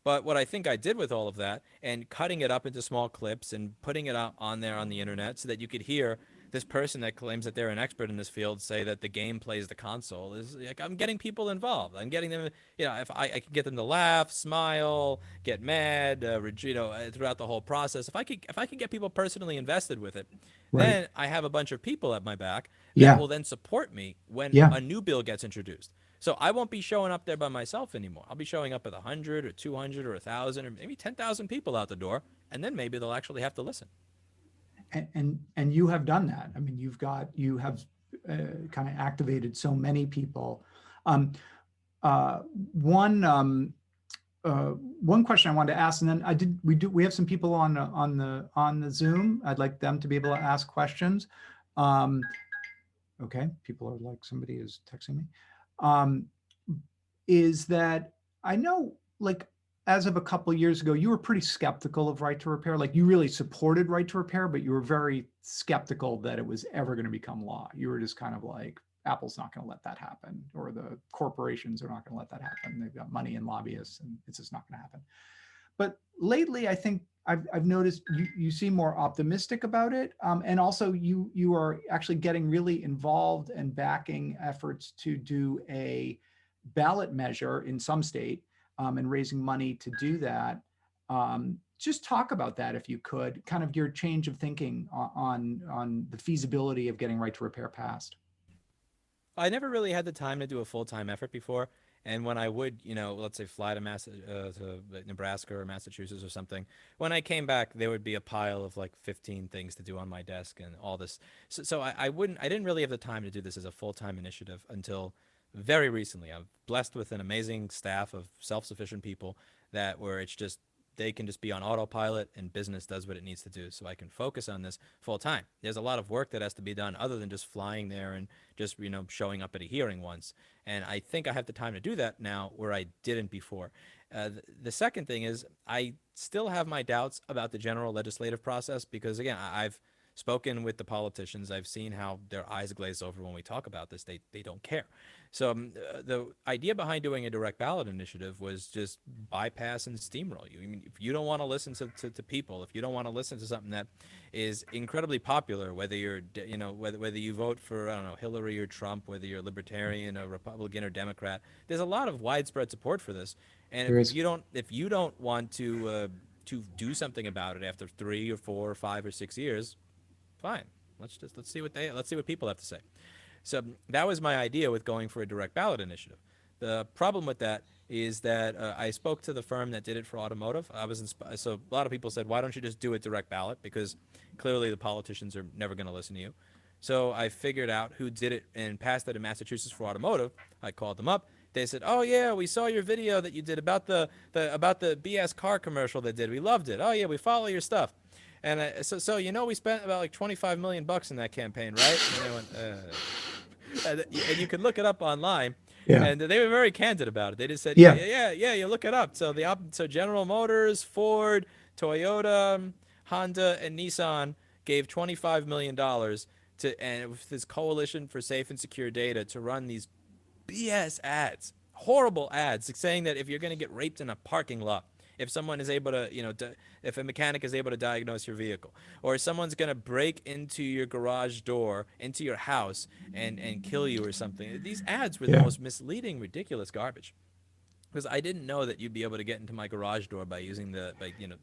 But what I think I did with all of that and cutting it up into small clips and putting it out on there on the internet so that you could hear this person that claims that they're an expert in this field say that the game plays the console is like I'm getting people involved. I'm getting them, if I can get them to laugh, smile, get mad, throughout the whole process. If I can get people personally invested with it, Right. then I have a bunch of people at my back that Yeah. will then support me when Yeah. a new bill gets introduced. So I won't be showing up there by myself anymore. I'll be showing up with 100 or 200 or 1,000 or maybe 10,000 people out the door, and then maybe they'll actually have to listen. And you have done that. I mean, you have kind of activated so many people. Um, uh, one one question I wanted to ask, and then we have some people on the Zoom. I'd like them to be able to ask questions. Um, okay, people are like, somebody is texting me. Um, is that I know, like, as of a couple of years ago, you were pretty skeptical of right to repair. Like, you really supported right to repair, but you were very skeptical that it was ever going to become law. You were just kind of like, Apple's not going to let that happen, or the corporations are not going to let that happen. They've got money and lobbyists, and it's just not going to happen. But lately, I think I've noticed you seem more optimistic about it, and also you are actually getting really involved and backing efforts to do a ballot measure in some state, and raising money to do that. Just talk about that if you could, kind of your change of thinking on the feasibility of getting right to repair passed. I never really had the time to do a full-time effort before. And when I would, let's say fly to to Nebraska or Massachusetts or something, when I came back, there would be a pile of like 15 things to do on my desk and all this. So I didn't really have the time to do this as a full-time initiative until very recently. I'm blessed with an amazing staff of self-sufficient people that where it's just they can just be on autopilot and business does what it needs to do. So I can focus on this full time. There's a lot of work that has to be done other than just flying there and just, showing up at a hearing once. And I think I have the time to do that now where I didn't before. The second thing is I still have my doubts about the general legislative process because, again, I've spoken with the politicians. I've seen how their eyes glaze over when we talk about this. They don't care. So the idea behind doing a direct ballot initiative was just bypass and steamroll you. I mean, if you don't want to listen to people, if you don't want to listen to something that is incredibly popular, whether you're, whether you vote for, I don't know, Hillary or Trump, whether you're a libertarian, a Republican or Democrat, there's a lot of widespread support for this. And There if is. you don't, if you don't want to do something about it after 3 or 4 or 5 or 6 years, fine. Let's see what people have to say. So that was my idea with going for a direct ballot initiative. The problem with that is that I spoke to the firm that did it for automotive. So a lot of people said, why don't you just do it direct ballot? Because clearly the politicians are never going to listen to you. So I figured out who did it and passed it in Massachusetts for automotive. I called them up. They said, "Oh yeah, we saw your video that you did about the BS car commercial they did. We loved it. Oh yeah, we follow your stuff." And so we spent about like $25 million in that campaign, right? And they went, and you can look it up online. Yeah. And they were very candid about it. They just said, Yeah. yeah, you look it up. So so General Motors, Ford, Toyota, Honda, and Nissan gave $25 million and with this coalition for safe and secure data to run these BS ads, horrible ads, saying that if you're going to get raped in a parking lot, if someone is able to, if a mechanic is able to diagnose your vehicle, or someone's going to break into your garage door, into your house, and kill you or something. These ads were the Yeah. most misleading, ridiculous garbage. Because I didn't know that you'd be able to get into my garage door by using the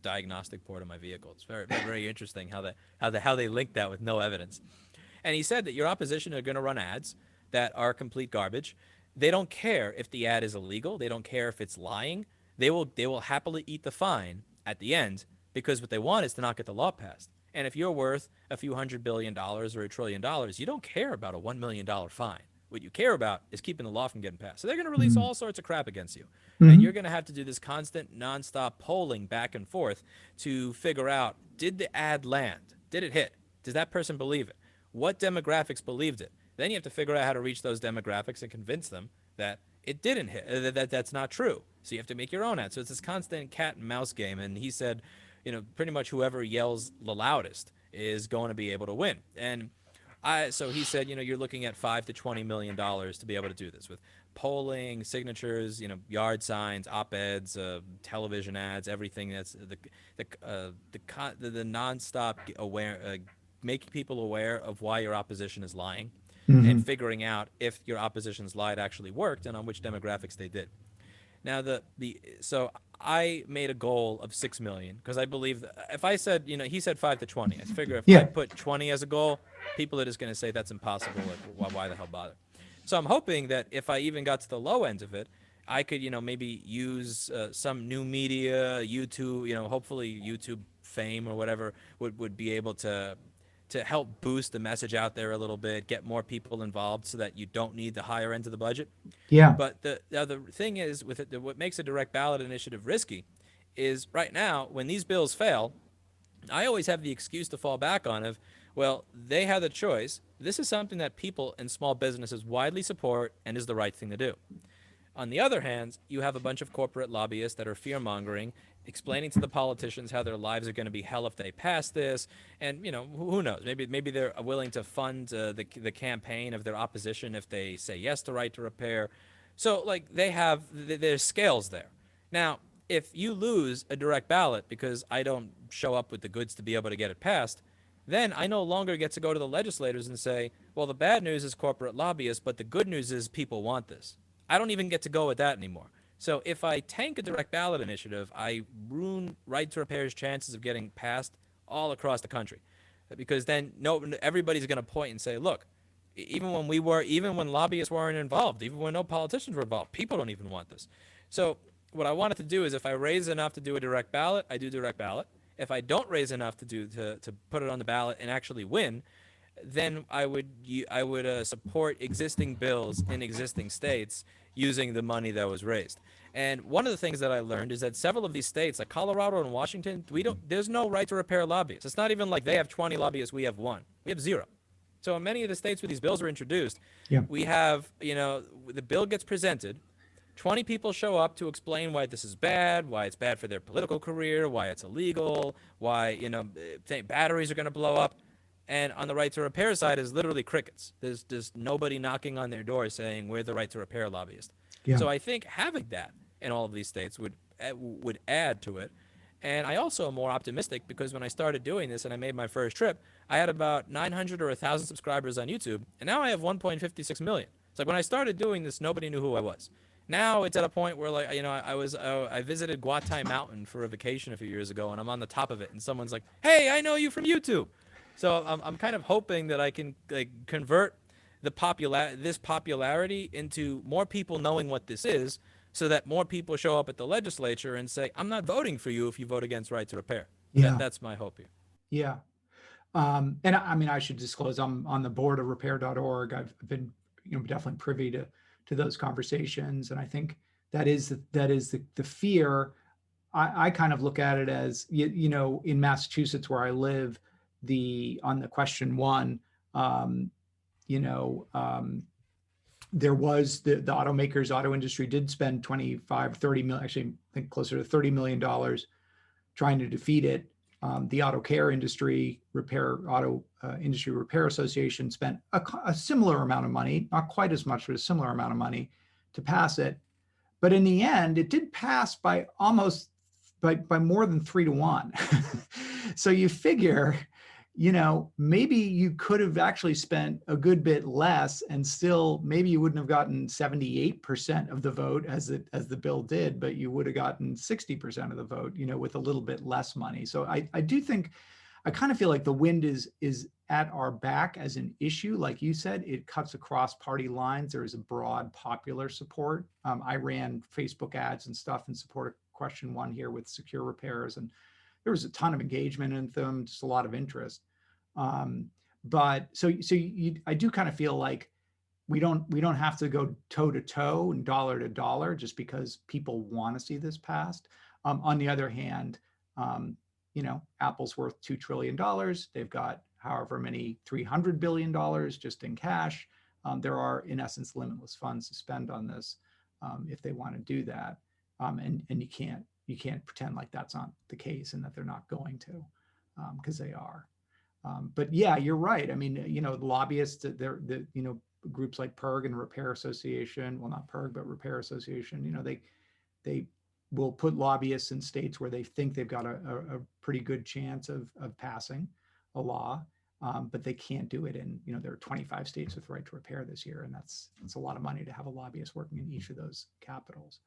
diagnostic port of my vehicle. It's very very interesting how they linked that with no evidence. And he said that your opposition are going to run ads that are complete garbage. They don't care if the ad is illegal. They don't care if it's lying. They will happily eat the fine at the end because what they want is to not get the law passed. And if you're worth a few $100 billion or $1 trillion, you don't care about a $1 million fine. What you care about is keeping the law from getting passed. So they're going to release Mm-hmm. all sorts of crap against you. And Mm-hmm. you're going to have to do this constant, nonstop polling back and forth to figure out, did the ad land? Did it hit? Does that person believe it? What demographics believed it? Then you have to figure out how to reach those demographics and convince them that it didn't hit, that's not true. So you have to make your own ad. So it's this constant cat and mouse game. And he said, pretty much whoever yells the loudest is going to be able to win. And so he said, you're looking at $5 to $20 million to be able to do this with polling, signatures, yard signs, op-eds, television ads, everything. That's the nonstop making people aware of why your opposition is lying, and Hmm. figuring out if your opposition's lied actually worked and on which demographics they did. Now the so I made a goal of 6 million because I believe that if I said, he said 5 to 20, I figure if I Yeah. put 20 as a goal, people are just going to say that's impossible. Like, why the hell bother? So I'm hoping that if I even got to the low end of it, I could, maybe use some new media, YouTube, hopefully YouTube fame or whatever would be able to help boost the message out there a little bit, get more people involved so that you don't need the higher end of the budget. Yeah. But the other thing is with it, what makes a direct ballot initiative risky is right now when these bills fail, I always have the excuse to fall back on of, well, they had the choice. This is something that people and small businesses widely support and is the right thing to do. On the other hand, you have a bunch of corporate lobbyists that are fear mongering, explaining to the politicians how their lives are going to be hell if they pass this, and who knows? Maybe they're willing to fund the campaign of their opposition if they say yes to right to repair. So like there's scales there. Now, if you lose a direct ballot because I don't show up with the goods to be able to get it passed, then I no longer get to go to the legislators and say, well, the bad news is corporate lobbyists, but the good news is people want this. I don't even get to go with that anymore. So if I tank a direct ballot initiative, I ruin right to repair's chances of getting passed all across the country. Because then everybody's going to point and say, look, even when lobbyists weren't involved, even when no politicians were involved, people don't even want this. So what I wanted to do is if I raise enough to do a direct ballot, I do direct ballot. If I don't raise enough to put it on the ballot and actually win, then I would support existing bills in existing states using the money that was raised. And one of the things that I learned is that several of these states, like Colorado and Washington, there's no right to repair lobbyists. It's not even like they have 20 lobbyists, we have one. We have zero. So in many of the states where these bills are introduced, Yeah. we have, the bill gets presented, 20 people show up to explain why this is bad, why it's bad for their political career, why it's illegal, why, batteries are going to blow up. And on the right to repair side is literally crickets. There's just nobody knocking on their door saying we're the right to repair lobbyist. Yeah. So I think having that in all of these states would add to it. And I also am more optimistic because when I started doing this and I made my first trip, I had about 900 or 1,000 subscribers on YouTube, and now I have 1.56 million. It's like when I started doing this, nobody knew who I was. Now it's at a point where, like, I visited Guatai Mountain for a vacation a few years ago, and I'm on the top of it, and someone's like, "Hey, I know you from YouTube." So I'm kind of hoping that I can like convert this popularity into more people knowing what this is, so that more people show up at the legislature and say, "I'm not voting for you if you vote against right to repair." Yeah. That's my hope here. Yeah. And I mean, I should disclose I'm on the board of repair.org. I've been, definitely privy to those conversations. And I think that is the fear. I kind of look at it as, in Massachusetts where I live, on the question one, um, you know, um, there was the automakers, auto industry did spend 25, 30 million, actually, I think closer to $30 million trying to defeat it. The auto care industry, auto industry repair association spent a similar amount of money, not quite as much, but a similar amount of money to pass it. But in the end, it did pass by almost by more than 3 to 1. So you figure, maybe you could have actually spent a good bit less and still maybe you wouldn't have gotten 78% of the vote as the bill did, but you would have gotten 60% of the vote, with a little bit less money. So I do think, I kind of feel like the wind is at our back as an issue. Like you said, it cuts across party lines. There is a broad popular support. I ran Facebook ads and stuff in support of question one here with SecuRepairs, and there was a ton of engagement in them, just a lot of interest. But I do kind of feel like we don't have to go toe to toe and dollar to dollar just because people want to see this passed. On the other hand, Apple's worth $2 trillion. They've got however many $300 billion just in cash. There are, in essence, limitless funds to spend on this if they want to do that. And you can't pretend like that's not the case and that they're not going to, because they are. But yeah, you're right. I mean, the lobbyists, groups like PERG and Repair Association, well, not PERG, but Repair Association, they will put lobbyists in states where they think they've got a pretty good chance of passing a law. but they can't do it in, there are 25 states with right to repair this year, and that's a lot of money to have a lobbyist working in each of those capitals.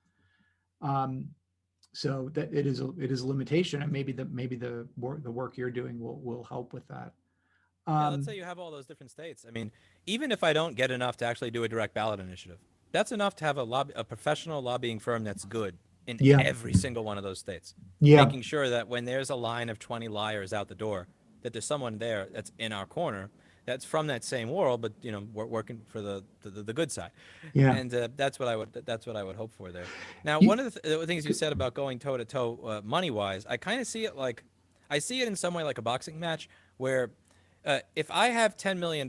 So that it is a limitation, and maybe the work you're doing will help with that. Yeah, let's say you have all those different states. I mean, even if I don't get enough to actually do a direct ballot initiative, that's enough to have a professional lobbying firm that's good in Yeah, every single one of those states, yeah, making sure that when there's a line of 20 liars out the door, that there's someone there that's in our corner that's from that same world, but we're working for the good side, yeah. and that's what I would hope for there. Now, You, one of the things you said about going toe to toe money wise, I kind of see it like, I see it in some way like a boxing match where if I have $10 million,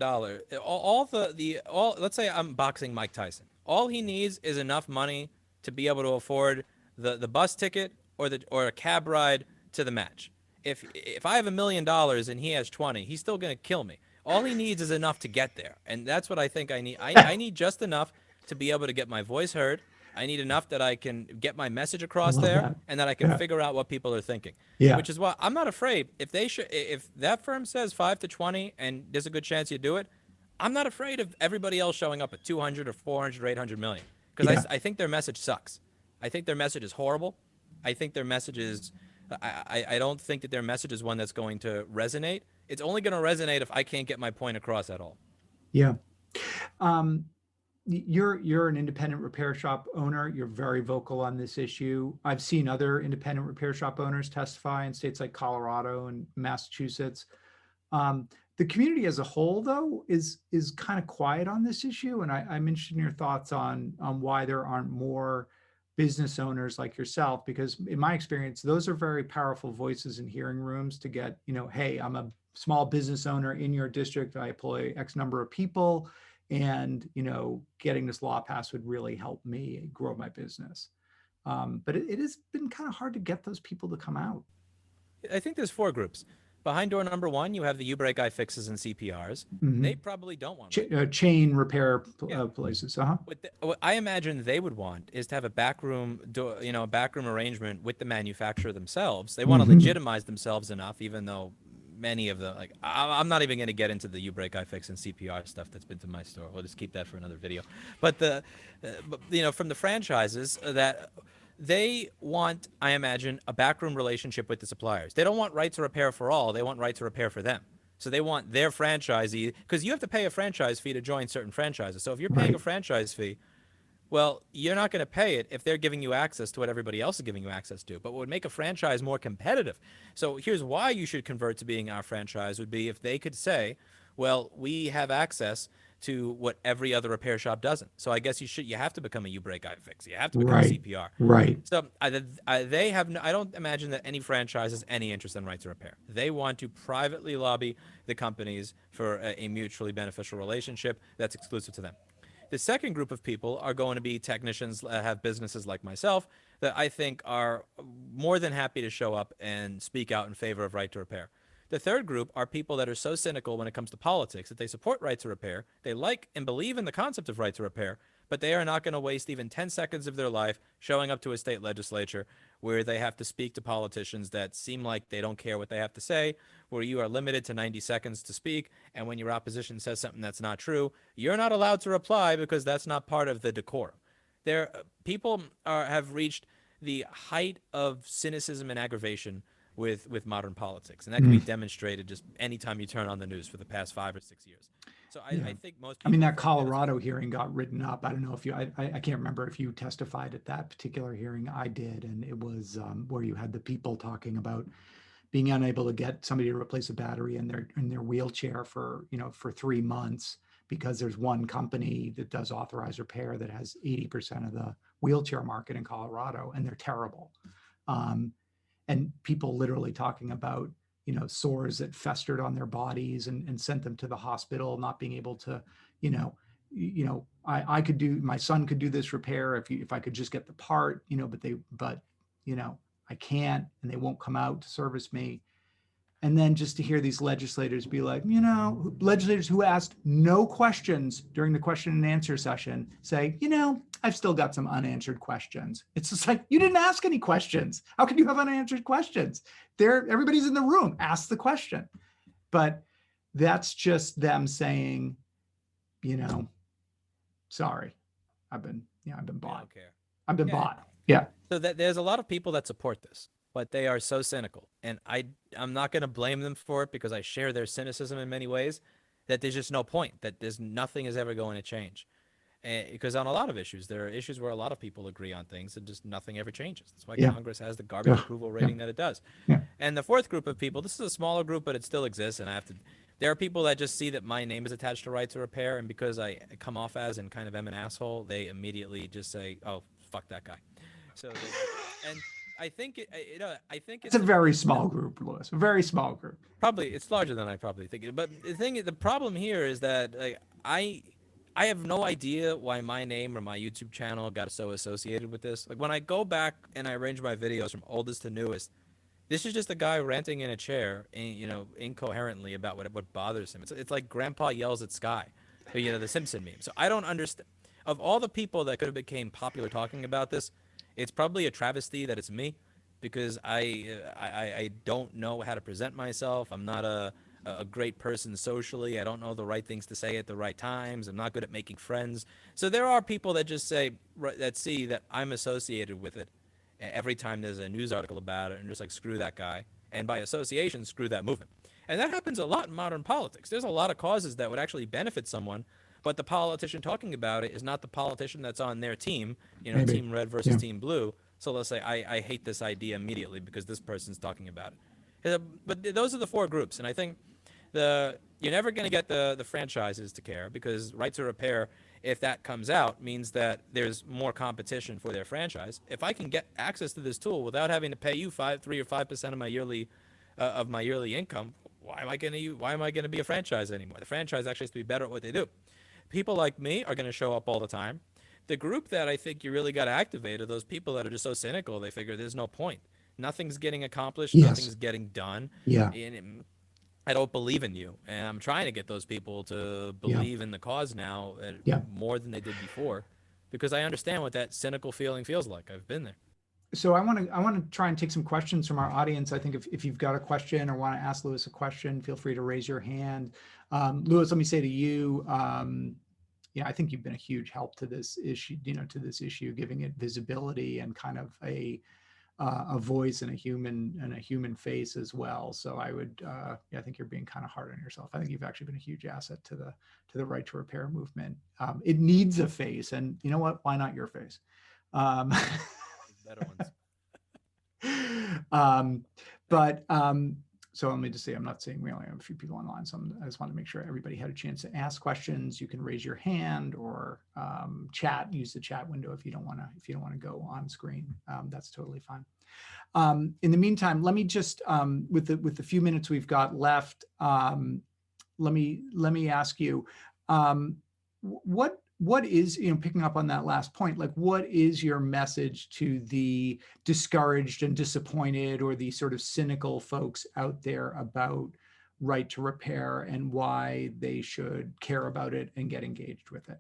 let's say I'm boxing Mike Tyson. All he needs is enough money to be able to afford the bus ticket or a cab ride to the match. If I have $1 million and he has 20, he's still gonna kill me. All he needs is enough to get there, and that's what I think I need. I need just enough to be able to get my voice heard. I need enough that I can get my message I across love there, that. and that I can Yeah, figure out what people are thinking. yeah, Which is why I'm not afraid if that firm says 5 to 20 and there's a good chance you do it. I'm not afraid of everybody else showing up at 200 or 400 or 800 million because yeah. I think their message sucks. I think their message is horrible. I think their message is. I don't think that their message is one that's going to resonate. It's only going to resonate if I can't get my point across at all. Yeah. Um, you're an independent repair shop owner. You're very vocal on this issue. I've seen other independent repair shop owners testify in states like Colorado and Massachusetts. Um, the community as a whole, though, is kind of quiet on this issue, and I'm interested in your thoughts on why there aren't more business owners like yourself, because in my experience, those are very powerful voices in hearing rooms to get, hey, I'm a small business owner in your district. I employ X number of people, and getting this law passed would really help me grow my business. But it has been kind of hard to get those people to come out. I think there's 4 groups. Behind door number 1, you have the U-break iFixes and CPRs. Mm-hmm. They probably don't want right to repair. Chain repair Yeah. places. Uh-huh. What I imagine they would want is to have a backroom, a backroom arrangement with the manufacturer themselves. They want to Mm-hmm. legitimize themselves enough, even though many of the I'm not even going to get into the U-break iFix and CPR stuff that's been to my store. We'll just keep that for another video. But from the franchises that they want, I imagine, a backroom relationship with the suppliers. They don't want right to repair for all. They want right to repair for them. So they want their franchisee, because you have to pay a franchise fee to join certain franchises. So if you're paying Right. a franchise fee, well, you're not going to pay it if they're giving you access to what everybody else is giving you access to. But what would make a franchise more competitive? So here's why you should convert to being our franchise would be if they could say, well, we have access to what every other repair shop doesn't. So I guess you have to become a U-break iFix. You have to become a Right. CPR. Right. So they have I don't imagine that any franchise has any interest in right to repair. They want to privately lobby the companies for a mutually beneficial relationship that's exclusive to them. The second group of people are going to be technicians that have businesses like myself that I think are more than happy to show up and speak out in favor of right to repair. The third group are people that are so cynical when it comes to politics that they support right to repair, they like and believe in the concept of right to repair, but they are not going to waste even 10 seconds of their life showing up to a state legislature where they have to speak to politicians that seem like they don't care what they have to say, where you are limited to 90 seconds to speak, and when your opposition says something that's not true, you're not allowed to reply because that's not part of the decorum. People have reached the height of cynicism and aggravation with modern politics, and that can be demonstrated just anytime you turn on the news for the past 5 or 6 years. So Yeah. I think most I people mean, that think Colorado hearing got written up. I don't know if I can't remember if you testified at that particular hearing. I did. And it was where you had the people talking about being unable to get somebody to replace a battery in their wheelchair for 3 months because there's one company that does authorized repair that has 80% of the wheelchair market in Colorado, and they're terrible. And people literally talking about sores that festered on their bodies and sent them to the hospital, not being able to, I could do, my son could do this repair if I could just get the part, but I can't, and they won't come out to service me. And then just to hear these legislators be like, legislators who asked no questions during the question and answer session say, I've still got some unanswered questions. It's just like, you didn't ask any questions. How can you have unanswered questions? Everybody's in the room. Ask the question. But that's just them saying, you know, sorry, I've been We bought. don't care. I've been Yeah. bought. Yeah. So that there's a lot of people that support this, but they are so cynical, and I'm not going to blame them for it because I share their cynicism in many ways. That there's just no point. That there's nothing is ever going to change. Because on a lot of issues, there are issues where a lot of people agree on things and just nothing ever changes. That's why Yeah. Congress has the garbage Yeah. approval Yeah. rating that it does. Yeah. And the fourth group of people, this is a smaller group, but it still exists. And I have to, there are people that just see that my name is attached to right to repair. And because I come off as and kind of am an asshole, they immediately just say, oh, fuck that guy. So, and I think I think It's a it's very small group, Louis. A very small group. probably it's larger than I probably think. But the problem here is that like, I have no idea why my name or my YouTube channel got so associated with this. Like when I go back and I arrange my videos from oldest to newest, this is just a guy ranting in a chair, incoherently about what bothers him. It's like Grandpa yells at Sky, the Simpson meme. So I don't understand. Of all the people that could have became popular talking about this, it's probably a travesty that it's me, because I don't know how to present myself. I'm not a great person socially. I don't know the right things to say at the right times. I'm not good at making friends. So there are people that just say that see that I'm associated with it every time there's a news article about it and just like screw that guy, and by association screw that movement. And that happens a lot in modern politics. There's a lot of causes that would actually benefit someone, but the politician talking about it is not the politician that's on their team, Maybe. team red versus Yeah. team blue. So let's say I hate this idea immediately because this person's talking about it. But those are the four groups, and I think you're never going to get the franchises to care, because right to repair, if that comes out, means that there's more competition for their franchise. If I can get access to this tool without having to pay you 3 or 5% of my yearly income, why am I going to be a franchise anymore? The franchise actually has to be better at what they do. People like me are going to show up all the time. The group that I think you really got to activate are those people that are just so cynical they figure there's no point. Nothing's getting accomplished. Yes. Nothing's getting done. Yeah. And I don't believe in you, and I'm trying to get those people to believe in the cause now more than they did before, because I understand what that cynical feeling feels like. I've been there. So I want to try and take some questions from our audience. I think if you've got a question or want to ask Louis a question, feel free to raise your hand. Louis, let me say to you, I think you've been a huge help to this issue, giving it visibility and kind of a voice and a human face as well. So I think you're being kind of hard on yourself. I think you've actually been a huge asset to the right to repair movement. It needs a face, and you know what? Why not your face? Better ones. So let me just say, I'm not saying we only have a few people online, so I just want to make sure everybody had a chance to ask questions. You can raise your hand or use the chat window if you don't want to go on screen. That's totally fine. In the meantime, let me just with the few minutes we've got left, let me ask you, what is, picking up on that last point, like what is your message to the discouraged and disappointed or the sort of cynical folks out there about right to repair and why they should care about it and get engaged with it?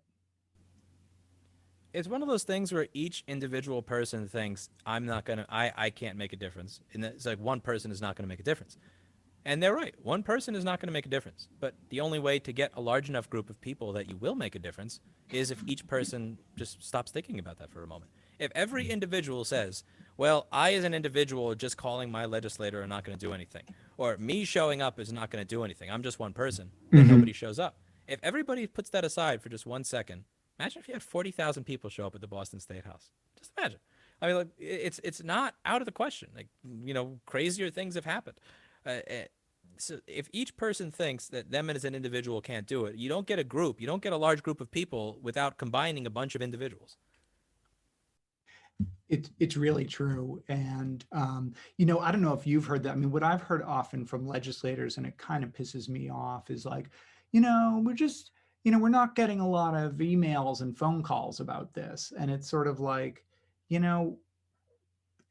It's one of those things where each individual person thinks I can't make a difference. And it's like one person is not going to make a difference. And they're right. One person is not going to make a difference. But the only way to get a large enough group of people that you will make a difference is if each person just stops thinking about that for a moment. If every individual says, well, I as an individual just calling my legislator are not going to do anything, or me showing up is not going to do anything, I'm just one person, then nobody shows up. If everybody puts that aside for just 1 second, imagine if you had 40,000 people show up at the Boston State House. Just imagine. I mean, like, it's not out of the question. Like, crazier things have happened. So if each person thinks that them as an individual can't do it, you don't get a group. You don't get a large group of people without combining a bunch of individuals. It's really true. And, I don't know if you've heard that. I mean, what I've heard often from legislators, and it kind of pisses me off, is like, we're just, we're not getting a lot of emails and phone calls about this. And it's sort of like,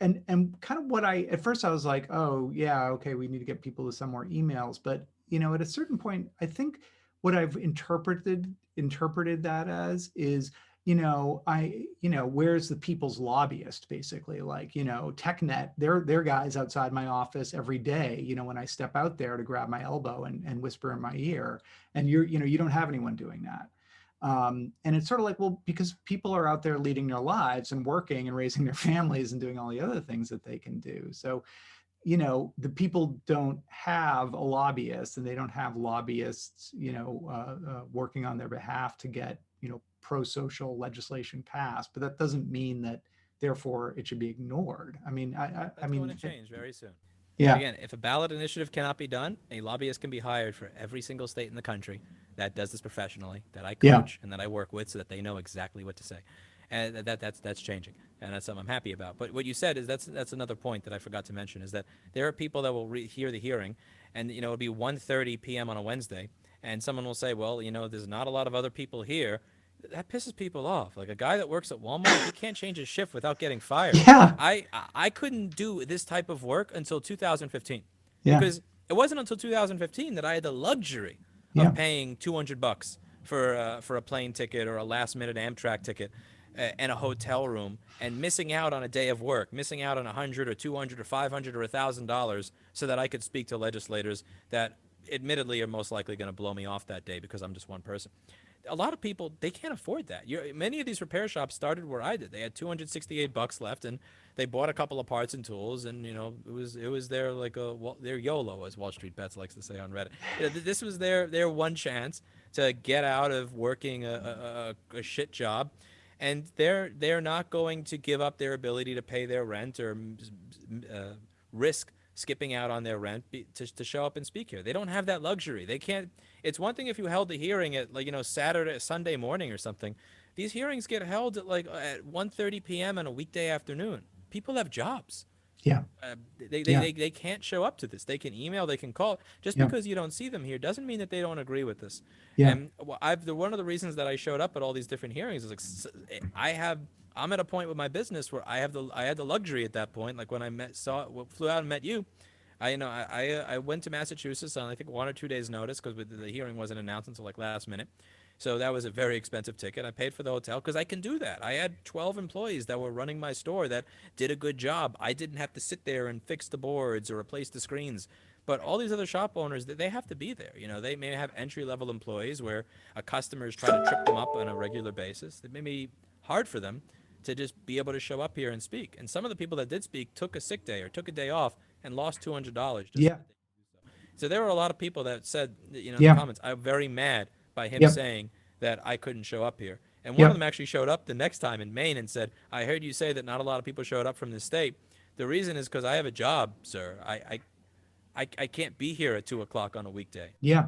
and kind of at first I was like, oh yeah, okay, we need to get people to send more emails. But, at a certain point, I think what I've interpreted that as is, where's the people's lobbyist, basically? Like, TechNet, they're guys outside my office every day, when I step out there to grab my elbow and whisper in my ear. And you don't have anyone doing that. And it's sort of like, well, because people are out there leading their lives and working and raising their families and doing all the other things that they can do. So, the people don't have a lobbyist, and they don't have lobbyists, working on their behalf to get, pro-social legislation passed. But that doesn't mean that therefore it should be ignored. I mean, I That's going mean, to change very soon. But yeah, again, if a ballot initiative cannot be done, a lobbyist can be hired for every single state in the country that does this professionally, that I yeah, coach and that I work with, so that they know exactly what to say. And that's changing, and that's something I'm happy about. But what you said is that's another point that I forgot to mention, is that there are people that will hear the hearing, and it'll be 1:30 p.m. on a Wednesday, and someone will say, well, there's not a lot of other people here. That pisses people off. Like a guy that works at Walmart, he can't change his shift without getting fired. yeah, I couldn't do this type of work until 2015, yeah, because it wasn't until 2015 that I had the luxury of yeah, paying $200 for a plane ticket or a last minute Amtrak ticket, and a hotel room, and missing out on a day of work, missing out on 100 or 200 or 500 or $1,000, so that I could speak to legislators that admittedly are most likely going to blow me off that day because I'm just one person. A lot of people, they can't afford that. Many of these repair shops started where I did. They had $268 left, and they bought a couple of parts and tools, and it was their like their YOLO, as Wall Street Bets likes to say on Reddit. This was their one chance to get out of working a shit job, and they're not going to give up their ability to pay their rent, or risk skipping out on their rent to show up and speak here. They don't have that luxury. They can't. It's one thing if you held the hearing at like Saturday, Sunday morning or something. These hearings get held at like at 1:30 p.m. on a weekday afternoon. People have jobs. yeah, yeah, They can't show up to this. They can email, they can call. Just yeah, because you don't see them here doesn't mean that they don't agree with this. yeah, And one of the reasons that I showed up at all these different hearings is like I'm at a point with my business where I had the luxury at that point. Like when flew out and met you, I went to Massachusetts on I think 1 or 2 days notice, because the hearing wasn't announced until like last minute. So that was a very expensive ticket. I paid for the hotel because I can do that. I had 12 employees that were running my store that did a good job. I didn't have to sit there and fix the boards or replace the screens. But all these other shop owners, they have to be there. They may have entry-level employees where a customer is trying to trip them up on a regular basis. It may be hard for them to just be able to show up here and speak. And some of the people that did speak took a sick day or took a day off and lost $200 just so yeah, that they could do so. So there were a lot of people that said, in the yeah, comments, I'm very mad by him yep, saying that I couldn't show up here. And one of yep, them actually showed up the next time in Maine and said, I heard you say that not a lot of people showed up from this state. The reason is because I have a job, sir. I can't be here at 2 o'clock on a weekday. yeah.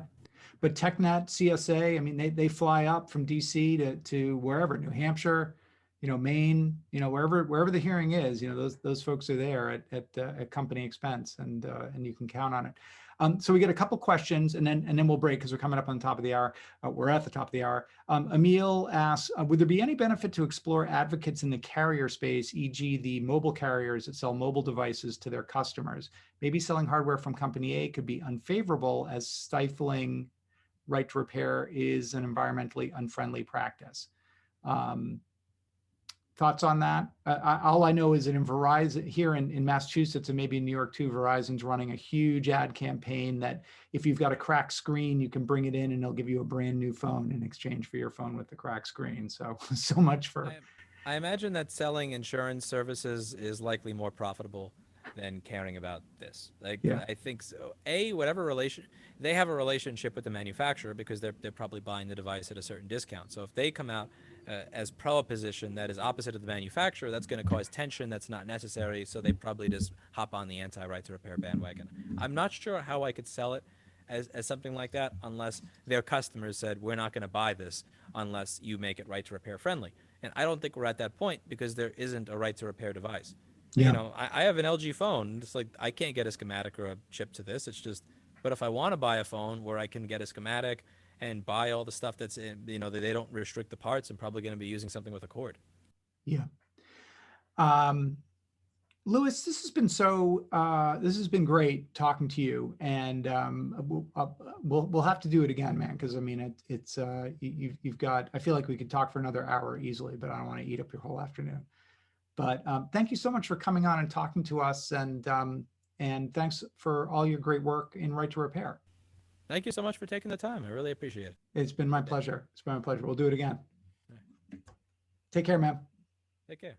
But TechNet, CSA, I mean, they fly up from DC to wherever, New Hampshire, Maine, wherever the hearing is, those folks are there at company expense, and you can count on it. So we get a couple questions, and then we'll break because we're coming up on the top of the hour. We're at the top of the hour. Emil asks, would there be any benefit to explore advocates in the carrier space, e.g. the mobile carriers that sell mobile devices to their customers? Maybe selling hardware from company A could be unfavorable, as stifling right to repair is an environmentally unfriendly practice. Um, Thoughts on that? All I know is that in Verizon here in Massachusetts, and maybe in New York too, Verizon's running a huge ad campaign that if you've got a cracked screen, you can bring it in and they'll give you a brand new phone in exchange for your phone with the cracked screen. So, so much for, I, I imagine that selling insurance services is likely more profitable than caring about this. Like yeah, I think so. Whatever relation they have a relationship with the manufacturer, because they're probably buying the device at a certain discount. So if they come out as pro a position that is opposite of the manufacturer, that's going to cause tension that's not necessary. So they probably just hop on the anti-right to repair bandwagon. I'm not sure how I could sell it as something like that unless their customers said, we're not going to buy this unless you make it right to repair friendly. And I don't think we're at that point, because there isn't a right to repair device. yeah, I have an LG phone. It's like I can't get a schematic or a chip to this. It's just, but if I want to buy a phone where I can get a schematic and buy all the stuff that's in, that they don't restrict the parts, I'm probably going to be using something with a cord. yeah. Um, Louis, this has been great talking to you, and we'll have to do it again, man. Because I mean, you've got. I feel like we could talk for another hour easily, but I don't want to eat up your whole afternoon. But thank you so much for coming on and talking to us, and thanks for all your great work in Right to Repair. Thank you so much for taking the time. I really appreciate it. It's been my pleasure. It's been my pleasure. We'll do it again. Take care, man. Take care.